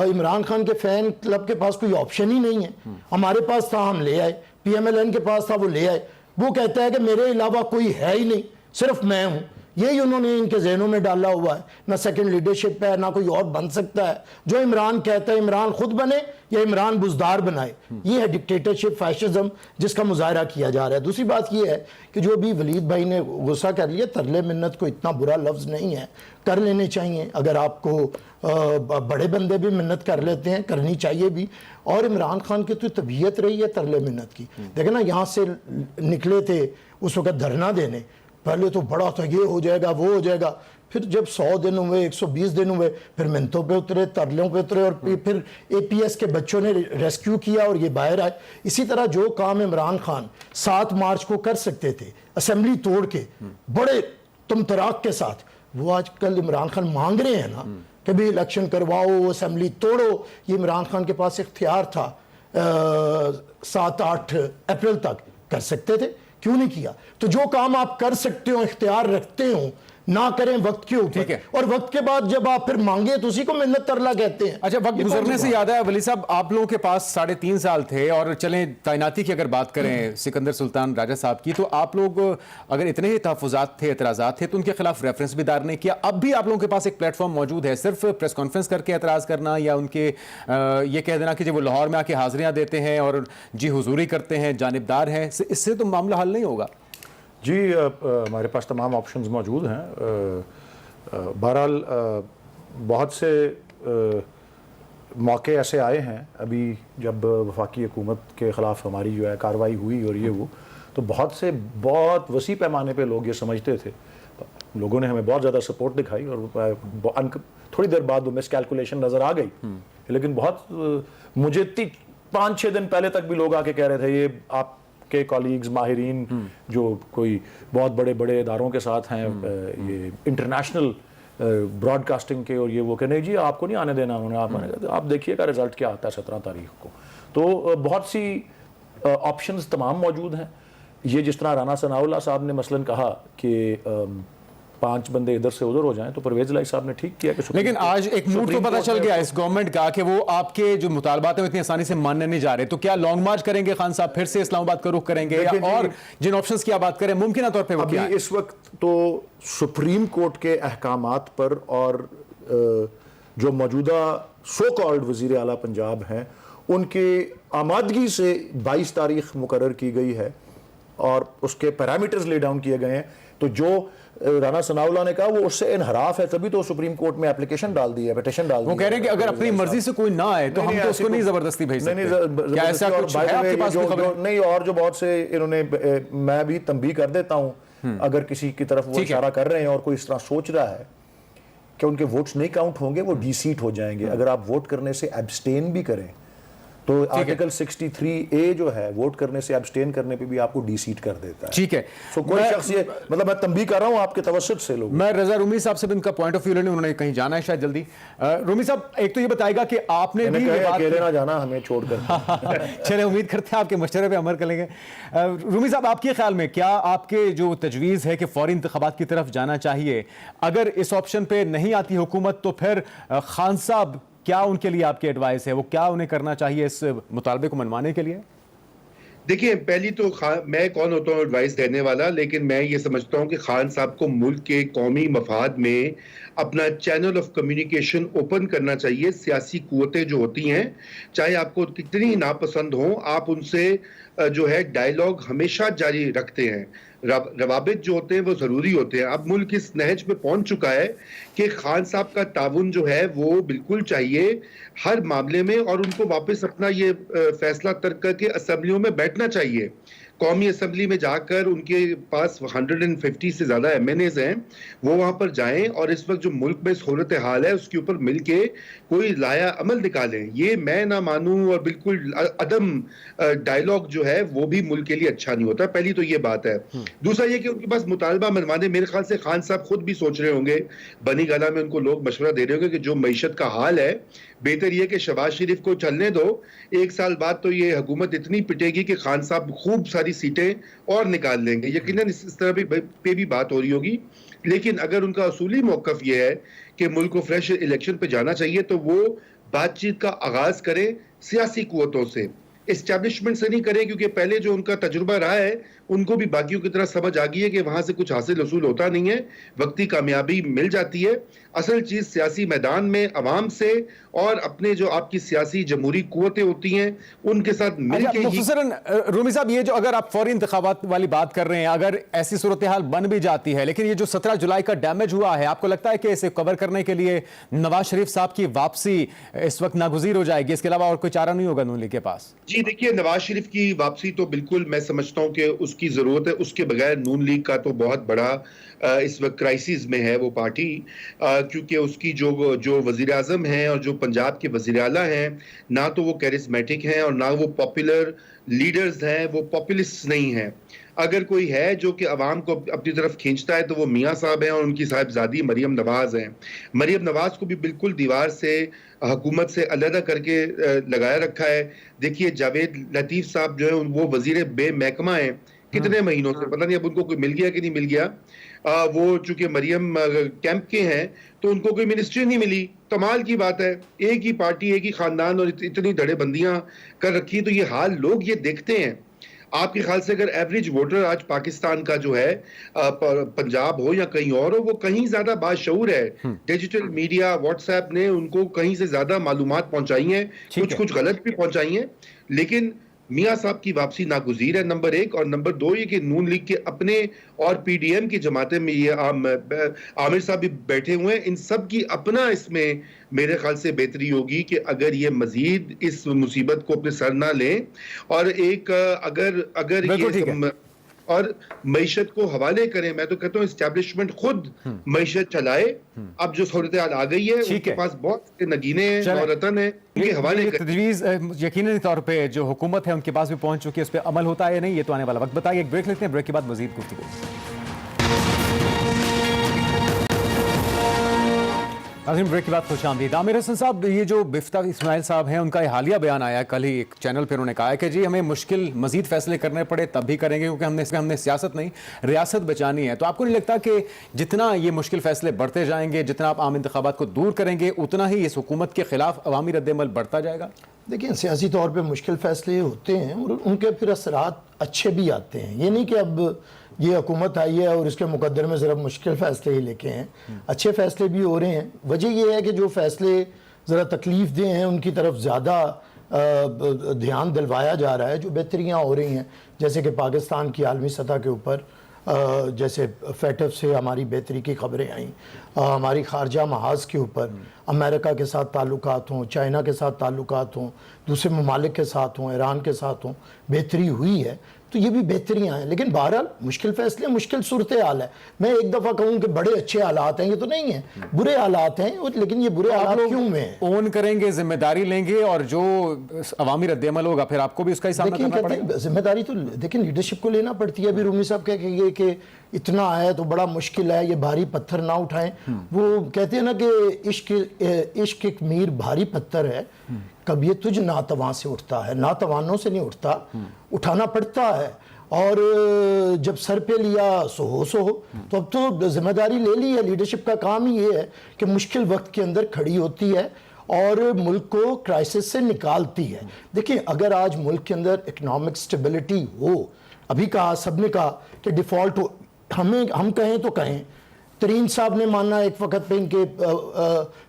इमरान खान के फैन क्लब के पास कोई ऑप्शन ही नहीं है। हमारे पास था, हम ले आए, PMLN के पास था, वो ले आए। वो कहता है कि मेरे अलावा कोई है ही नहीं, सिर्फ मैं हूं। यही उन्होंने इनके जहनों में डाला हुआ है। ना सेकंड लीडरशिप है, ना कोई और बन सकता है। जो इमरान कहता है, इमरान खुद बने या इमरान बुजदार बनाए, ये है डिक्टेटरशिप, फैशिज्म, जिसका मुजाहरा किया जा रहा है। दूसरी बात ये है कि जो भी वलीद भाई ने गुस्सा कर लिया, तरले मिन्नत को इतना बुरा लफ्ज़ नहीं है, कर लेने चाहिए। अगर आपको बड़े बंदे भी मिन्नत कर लेते हैं, करनी चाहिए भी। और इमरान खान की तो तबीयत रही है तरले मिन्नत की। देखे ना, यहाँ से निकले थे उस वक्त धरना देने, पहले तो बड़ा था ये हो जाएगा वो हो जाएगा, फिर जब 100 दिन हुए, 120 दिन हुए, फिर मिन्नतों पे उतरे, तरलों पे उतरे, और फिर APS के बच्चों ने रेस्क्यू किया और ये बाहर आए। इसी तरह जो काम इमरान खान 7 मार्च को कर सकते थे, असेंबली तोड़ के, बड़े तुम तराक के साथ, वो आजकल इमरान खान मांग रहे हैं ना कि भी इलेक्शन करवाओ, असेंबली तोड़ो। ये इमरान खान के पास इख्तियार था 7-8 अप्रैल तक, कर सकते थे, क्यों नहीं किया? तो जो काम आप कर सकते हो, इख्तियार रखते हो, ना करें वक्त के ऊपर। ठीक है। और वक्त के बाद जब आप फिर मांगे तो उसी को मिन्नत तरला कहते हैं। अच्छा, वक्त गुजरने से याद है वली साहब, आप लोगों के पास 3.5 साल थे, और चलें तैनाती की अगर बात करें सिकंदर सुल्तान राजा साहब की, तो आप लोग अगर इतने ही तहफ़्फ़ुज़ात थे, एतराज़ात थे, तो उनके खिलाफ रेफरेंस भी दायर नहीं किया। अब भी आप लोगों के पास एक प्लेटफॉर्म मौजूद है, सिर्फ प्रेस कॉन्फ्रेंस करके एतराज़ करना या उनके ये कह देना कि जब वो लाहौर में आके हाज़िरियाँ देते हैं और जी हुजूरी करते हैं, जानिबदार हैं, इससे तो मामला हल नहीं होगा। जी, हमारे पास तमाम ऑप्शंस मौजूद हैं। बहरहाल बहुत से मौके ऐसे आए हैं अभी, जब वफाकी हुकूमत के ख़िलाफ़ हमारी जो है कार्रवाई हुई और ये वो, तो बहुत वसी पैमाने पे लोग ये समझते थे, लोगों ने हमें बहुत ज़्यादा सपोर्ट दिखाई और थोड़ी देर बाद वो मिसकैलकुलेशन नज़र आ गई। लेकिन बहुत मुझे 5-6 दिन पहले तक भी लोग आके कह रहे थे, ये आपके कॉलीग्स माहिरीन जो कोई बहुत बड़े बड़े इदारों के साथ हैं, ये इंटरनेशनल ब्रॉडकास्टिंग के, और ये वो कहने जी आपको नहीं आने देना उन्हें, आप देखिएगा रिजल्ट क्या आता है 17 तारीख को। तो बहुत सी ऑप्शंस तमाम मौजूद हैं। ये जिस तरह राना सनाउल्लाह साहब ने मसलन कहा कि 5 बंदे इधर से उधर हो जाएं, तो परवेज लाई साहब ने ठीक किया कि लेकिन आज एक मूड तो पता चल गया इस गवर्नमेंट का कि वो आपके जो मुतालबात हैं इतनी आसानी से मानने नहीं जा रहे। तो क्या लॉन्ग मार्च करेंगे खान साहब, फिर से इस्लामाबाद का रुख करेंगे, या और जिन ऑप्शंस की आप बात करें मुमकिन तौर पे वो क्या है? इस वक्त तो सुप्रीम कोर्ट के अहकामात पर और जो मौजूदा सो कॉल्ड वजीर आला पंजाब हैं उनके आमादगी से 22 तारीख मुकर्रर की गई है और उसके पैरामीटर्स ले डाउन किए गए हैं। तो जो राना सनाउल्लाह ने कहा वो उससे इनहराफ है, तभी तो सुप्रीम कोर्ट में एप्लीकेशन डाल दी है, पिटीशन डाल दी है। वो कह रहे हैं कि अगर अपनी मर्जी से कोई ना आए तो हम तो उसको नहीं जबरदस्ती भेज सकते। क्या ऐसा कुछ है आपके पास कोई खबर? नहीं, और जो बहुत से इन्होंने, मैं भी तंबीह कर देता हूं, अगर किसी की तरफ वो इशारा कर रहे हैं और कोई इस तरह सोच रहा है कि उनके वोट्स नहीं काउंट होंगे, वो डीसीट हो जाएंगे। अगर आप वोट करने से एब्सटेन भी करें तो आर्टिकल 63A जो है वोट करने से एब्सटेन करने पे भी आपको डीसीट कर देता है। ठीक है, सो कोई शख्स ये, मतलब मैं तंबीह कर रहा हूं आपके तवज्जुह से लोग। मैं रजा रूमी साहब से भी उनका पॉइंट ऑफ व्यू लेने, उन्होंने कहीं जाना है शायद जल्दी। रूमी साहब, एक तो ये बताएगा कि आपने भी ये बात अकेले ना जाना हमें छोड़कर। चले, उम्मीद करते हैं आपके मशवरे पे अमल करेंगे। रूमी साहब, आपके ख्याल में क्या आपके जो तजवीज़ है कि फौरी इंतखाबात की तरफ जाना चाहिए, अगर इस ऑप्शन पे नहीं आती हुकूमत तो फिर खान साहब क्या उनके लिए आपकी एडवाइस है, वो क्या उन्हें करना चाहिए इस मुतालबे को मनवाने के लिए? देखिए, पहली तो मैं कौन होता हूँ एडवाइस देने वाला, लेकिन मैं ये समझता हूँ कि खान साहब को मुल्क के कौमी मफाद में अपना चैनल ऑफ कम्युनिकेशन ओपन करना चाहिए। सियासी कुव्वतें जो होती हैं, चाहे आपको कितनी नापसंद हो, आप उनसे जो है डायलॉग हमेशा जारी रखते हैं। रवाबित जो होते हैं वो ज़रूरी होते हैं। अब मुल्क इस नहज पे पहुंच चुका है कि खान साहब का ताउन जो है वो बिल्कुल चाहिए हर मामले में, और उनको वापस अपना ये फैसला तर्क करके असम्बलियों में बैठना चाहिए। कौमी असम्बली में जाकर उनके पास 150 से ज़्यादा MNAs हैं, वो वहाँ पर जाएं और इस वक्त जो मुल्क में सूरत हाल है उसके ऊपर मिल के कोई लाया अमल निकालें। ये मैं ना मानूं और बिल्कुल अदम डायलॉग जो है वो भी मुल्क के लिए अच्छा नहीं होता। पहली तो ये बात है। दूसरा ये कि उनके पास मुतालबा मनवाने, मेरे ख्याल से खान साहब खुद भी सोच रहे होंगे, बनी गाला में उनको लोग मशवरा दे रहे होंगे कि जो मईशत का हाल है, बेहतर यह कि शहबाज शरीफ को चलने दो, 1 साल बाद तो ये हुकूमत इतनी पिटेगी कि खान साहब खूब सारी सीटें और निकाल लेंगे। यकीनन इस तरह पे भी बात हो रही होगी। लेकिन अगर उनका असूली मौक़िफ़ ये है कि मुल्क को फ्रेश इलेक्शन पे जाना चाहिए, तो वो बातचीत का आगाज करें सियासी कुव्वतों से, एस्टैब्लिशमेंट से नहीं करें, क्योंकि पहले जो उनका तजुर्बा रहा है उनको भी बाकियों की तरह समझ आ गई है कि वहां से कुछ हासिल वसूल होता नहीं है, वक्ती कामयाबी मिल जाती है। असल चीज सियासी मैदान में अवाम से और अपने जो आपकी सियासी जमहूरी कुव्वतें होती हैं उनके साथ मिलकर। मुख्तसरन रूमी साहब, ये जो अगर आप फौरी इंतखाबात वाली बात कर रहे हैं, अगर ऐसी सूरत हाल बन भी जाती है, लेकिन ये जो 17 जुलाई का डैमेज हुआ है, आपको लगता है कि इसे कवर करने के लिए नवाज शरीफ साहब की वापसी इस वक्त नागुज़ीर हो जाएगी, इसके अलावा और कोई चारा नहीं होगा नून लीग के पास? जी देखिए, नवाज शरीफ की वापसी तो बिल्कुल मैं समझता हूँ कि उसकी जरूरत है। उसके बगैर नून लीग का तो बहुत बड़ा इस वक्त क्राइसिस में है वो पार्टी, क्योंकि उसकी जो वजीर आजम हैं और जो पंजाब के वजीर आला हैं, ना तो वो कैरिस्मेटिक हैं और ना वो पॉपुलर लीडर्स हैं, वो पॉपुलिस्ट नहीं हैं। अगर कोई है जो कि अवाम को अपनी तरफ खींचता है तो वो मियाँ साहब हैं और उनकी साहिबजादी मरियम नवाज हैं। मरियम नवाज को भी बिल्कुल दीवार से हुकूमत से अलहदा करके लगाया रखा है। देखिए जावेद लतीफ साहब जो है वो वजीर बेमहकमा हैं कितने महीनों से, पता नहीं अब उनको कोई मिल गया कि नहीं मिल गया। वो चूंकि मरियम कैंप के हैं तो उनको कोई मिनिस्ट्री नहीं मिली। कमाल की बात है, एक ही पार्टी एक ही खानदान और इतनी धड़ेबंदियां कर रखी। तो ये हाल लोग ये देखते हैं। आपके ख्याल से अगर एवरेज वोटर आज पाकिस्तान का जो है पंजाब हो या कहीं और हो, वो कहीं ज्यादा बाशऊर है। डिजिटल मीडिया व्हाट्सएप ने उनको कहीं से ज्यादा मालूमात पहुंचाई हैं, कुछ गलत भी पहुंचाई हैं। लेकिन मियाँ साहब की वापसी नागुज़ीर है, नंबर 1। और नंबर 2 ये कि नून लीग के अपने और पीडीएम की जमातें में ये आमिर साहब भी बैठे हुए हैं, इन सब की अपना इसमें मेरे ख्याल से बेहतरी होगी कि अगर ये मजीद इस मुसीबत को अपने सर ना लें और एक अगर ये और मईशत को हवाले करें। मैं तो कहता हूँ इस्टेब्लिशमेंट खुद मईशत चलाए। अब जो सूरत हाल आ गई है उनके पास बहुत नगीने हैं और रतन है, उनके हवाले तजवीज़ यकीनी तौर पे जो हुकूमत है उनके पास भी पहुंच चुकी है, उस पर अमल होता है या नहीं ये तो आने वाला वक्त बताइए। एक ब्रेक लेते हैं, ब्रेक के बाद मजीद गुफ्तगू। नाज़रीन ब्रेक के बाद खुशामदीद। आमिर हसन साहब, ये जो बिफ्ता इस्माइल साहब हैं उनका हालिया बयान आया कल ही एक चैनल पर, उन्होंने कहा है कि जी हमें मुश्किल मजीद फैसले करने पड़े तब भी करेंगे क्योंकि हमने सियासत नहीं रियासत बचानी है। तो आपको नहीं लगता कि जितना ये मुश्किल फैसले बढ़ते जाएंगे, जितना आप आम इंतखाबात को दूर करेंगे, उतना ही इस हुकूमत के खिलाफ अवामी रद्द-ए-अमल बढ़ता जाएगा? देखिए सियासी तौर पर मुश्किल फैसले होते हैं और उनके फिर असरात अच्छे भी आते हैं। ये नहीं कि अब ये हुकूमत आई है और इसके मुकद्दर में सिर्फ मुश्किल फ़ैसले ही लेके हैं, अच्छे फ़ैसले भी हो रहे हैं। वजह यह है कि जो फ़ैसले ज़रा तकलीफ़ दें हैं उनकी तरफ ज़्यादा ध्यान दिलवाया जा रहा है। जो बेहतरियाँ हो रही हैं जैसे कि पाकिस्तान की आलमी सतह के ऊपर जैसे फैटफ से हमारी बेहतरी की खबरें आईं, हमारी खारजा महाज के ऊपर अमेरिका के साथ ताल्लुकात हों, चाइना के साथ ताल्लुकात हों, दूसरे ममालिक के साथ हों, ईरान के साथ हों, बेहतरी हुई है। तो ये भी बेहतरियाँ हैं। लेकिन बहरहाल मुश्किल फैसले, मुश्किल सूरत हाल है। मैं एक दफ़ा कहूँ कि बड़े अच्छे हालात हैं, ये तो नहीं है, बुरे हालात हैं। लेकिन ये बुरे हालात क्यों में ओन करेंगे, जिम्मेदारी लेंगे और जो अवामी रद्द-ए-अमल होगा फिर आपको भी उसका ही सामना करना पड़ेगा। जिम्मेदारी तो देखिए लीडरशिप को लेना पड़ती है। अभी रूमी साहब कहेंगे कि इतना है तो बड़ा मुश्किल है, ये भारी पत्थर ना उठाएं। वो कहते हैं ना कि इश्क एक मीर भारी पत्थर है, कब ये तुझ नातवां से उठता है, नातवानों से नहीं उठता, उठाना पड़ता है। और जब सर पे लिया सो हो। तो अब तो जिम्मेदारी ले ली है। लीडरशिप का काम ही ये है कि मुश्किल वक्त के अंदर खड़ी होती है और मुल्क को क्राइसिस से निकालती है। देखिए अगर आज मुल्क के अंदर इकोनॉमिक स्टेबिलिटी हो, अभी कहा सबने कहा कि डिफ़ॉल्ट हो, हम कहें तो कहें, तरीन साहब ने माना एक वक्त पे इनके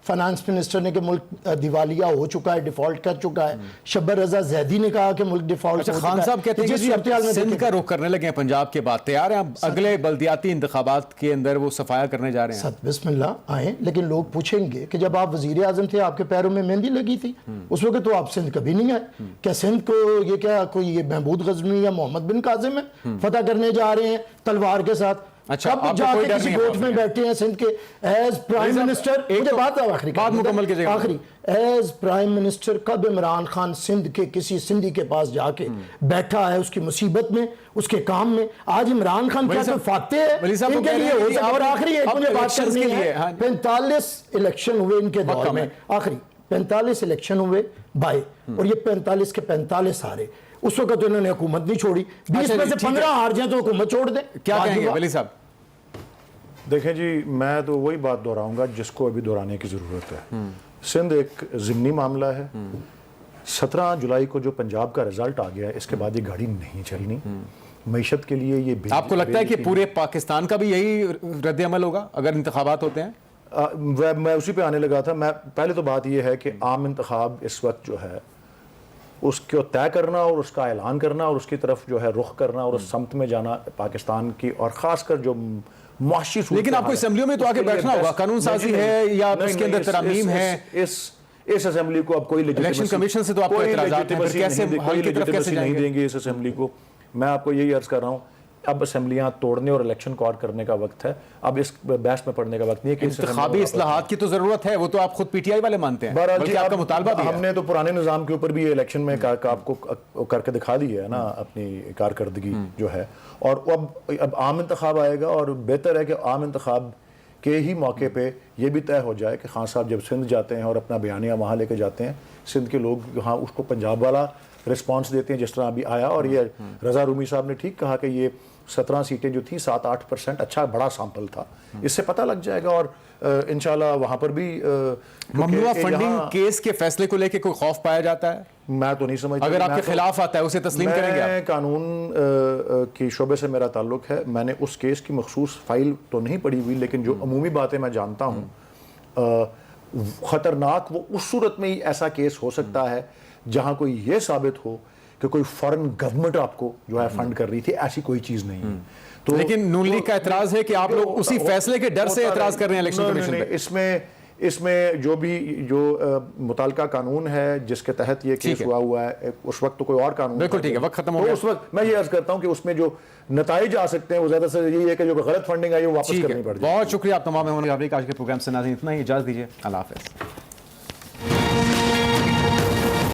फाइनेंस मिनिस्टर ने कि मुल्क दिवालिया हो चुका है, डिफॉल्ट कर चुका है। शब्बर रजा जैदी ने कहा कि मुल्क डिफॉल्ट हो चुका है। खान साहब कहते हैं कि जी सिंध का रुख करने लगे हैं, पंजाब के बाद तैयार हैं, अगले बल्दियाती इंतखाबात के अंदर वो सफाया करने जा रहे हैं। बिस्मिल्लाह आए। लेकिन लोग पूछेंगे कि जब आप वजीर आजम थे आपके पैरों में मेहंदी लगी थी, उस वक्त तो आप सिंध कभी नहीं आए। क्या सिंध को ये क्या कोई ये महमूद गजनी या मोहम्मद बिन काजिम है फतह करने जा रहे हैं तलवार के साथ? अच्छा, कब जाके किसी कोर्ट में बैठे हैं सिंध के एज प्राइम मिनिस्टर? मुझे बात मुकम्मल कीजिएगा। आखिरी एज प्राइम मिनिस्टर कब इमरान खान सिंध के किसी सिंधी के पास जाके बैठा है उसकी मुसीबत में, उसके काम में? आज इमरान खान क्या तो फाते है इनके लिए हो सकता। और आखिरी एक मुझे बात करनी है, 45 इलेक्शन हुए इनके दौर में, आखिरी 45 इलेक्शन हुए बाय, और ये 45 के 45 हारे। उस वक्त तो इन्होंने हुकूमत नहीं छोड़ी। 20 में से 15 हार जाए तो हुकूमत छोड़ दे। क्या कहेंगे वली साहब? देखें जी, मैं तो वही बात दोहराऊंगा जिसको अभी दोहराने की ज़रूरत है। सिंध एक ज़िमनी मामला है। 17 जुलाई को जो पंजाब का रिजल्ट आ गया, इसके बाद ये गाड़ी नहीं चलनी। मईशत के लिए ये आपको लगता है कि पूरे पाकिस्तान का भी यही रद्द-ए-अमल होगा अगर इंतखाबात होते हैं? मैं उसी पे आने लगा था। मैं पहले तो बात यह है कि आम इंतखाब इस वक्त जो है उसको तय करना और उसका ऐलान करना और उसकी तरफ जो है रुख करना और उस समत में जाना पाकिस्तान की, और खासकर जो मुआशी, लेकिन आपको असेंबलियों में तो आके बैठना होगा, कानून साजी है या इसके अंदर तरामीम है। इस असेंबली को अब कोई इलेक्शन कमीशन से तो आपको इतराज़ात हैं, फिर कैसे हल की तरफ कैसे नहीं देंगे इस असेंबली को? मैं आपको यही अर्ज कर रहा हूँ, अब असेंबलियां तोड़ने और इलेक्शन को और करने का वक्त है। अब इस बहस में पड़ने का वक्त नहीं है कि इंतखाबी इस्लाहात की तो जरूरत है, वो तो आप खुद पीटीआई वाले मानते हैं, बहरहाल बल्कि जी, आपका मुतालबा भी है। हमने तो पुराने निज़ाम के ऊपर भी ये इलेक्शन में आपको करके दिखा दी है ना अपनी कारकर्दगी जो है। और अब आम इंतखाब आएगा और बेहतर है कि आम इंतखाब के ही मौके पे ये भी तय हो जाए कि खान साहब जब सिंध जाते हैं और अपना बयानिया वहाँ लेके जाते हैं, सिंध के लोग यहाँ उसको पंजाब वाला रिस्पांस देते हैं जिस तरह अभी आया। और ये रज़ा रूमी साहब ने ठीक कहा कि ये 17 सीटें जो थी 7-8% अच्छा बड़ा सैंपल था, इससे पता लग जाएगा। और इंशाल्लाह वहाँ पर भी ममनुआ फंडिंग केस के फैसले को लेकर कोई खौफ पाया जाता है? मैं तो नहीं समझता। अगर आपके खिलाफ आता है उसे तस्लीम करेंगे आप? कानून की शोबे से मेरा ताल्लुक है, मैंने उस केस की मखसूस फाइल तो नहीं पढ़ी हुई, लेकिन जो अमूमी बातें मैं जानता हूँ, ख़तरनाक वो उस सूरत में ही ऐसा केस हो सकता है जहाँ कोई ये साबित हो कि कोई फॉरेन गवर्नमेंट आपको जो है फंड कर रही थी, ऐसी कोई चीज़ नहीं है। तो लेकिन नून लीग का एतराज़ है कि आप लोग उसी फैसले के डर से एतराज़ कर रहे हैं इलेक्शन कमीशन पे। इसमें जो मुताल्लिका कानून है जिसके तहत ये केस हुआ है, उस वक्त तो कोई और कानून, बिल्कुल ठीक है, वक्त खत्म हो गया। उस वक्त मैं ये अर्ज करता हूँ कि उसमें जो नताइज आ सकते हैं वो ज्यादा से यही है कि जो गलत फंडिंग आई वो वापस करनी पड़ जाए। बहुत शुक्रिया आप तमाम मेहमानों का। आज के प्रोग्राम से नाज़रीन इतना ही, इजाज़त दीजिए, अल्लाह हाफ़िज़।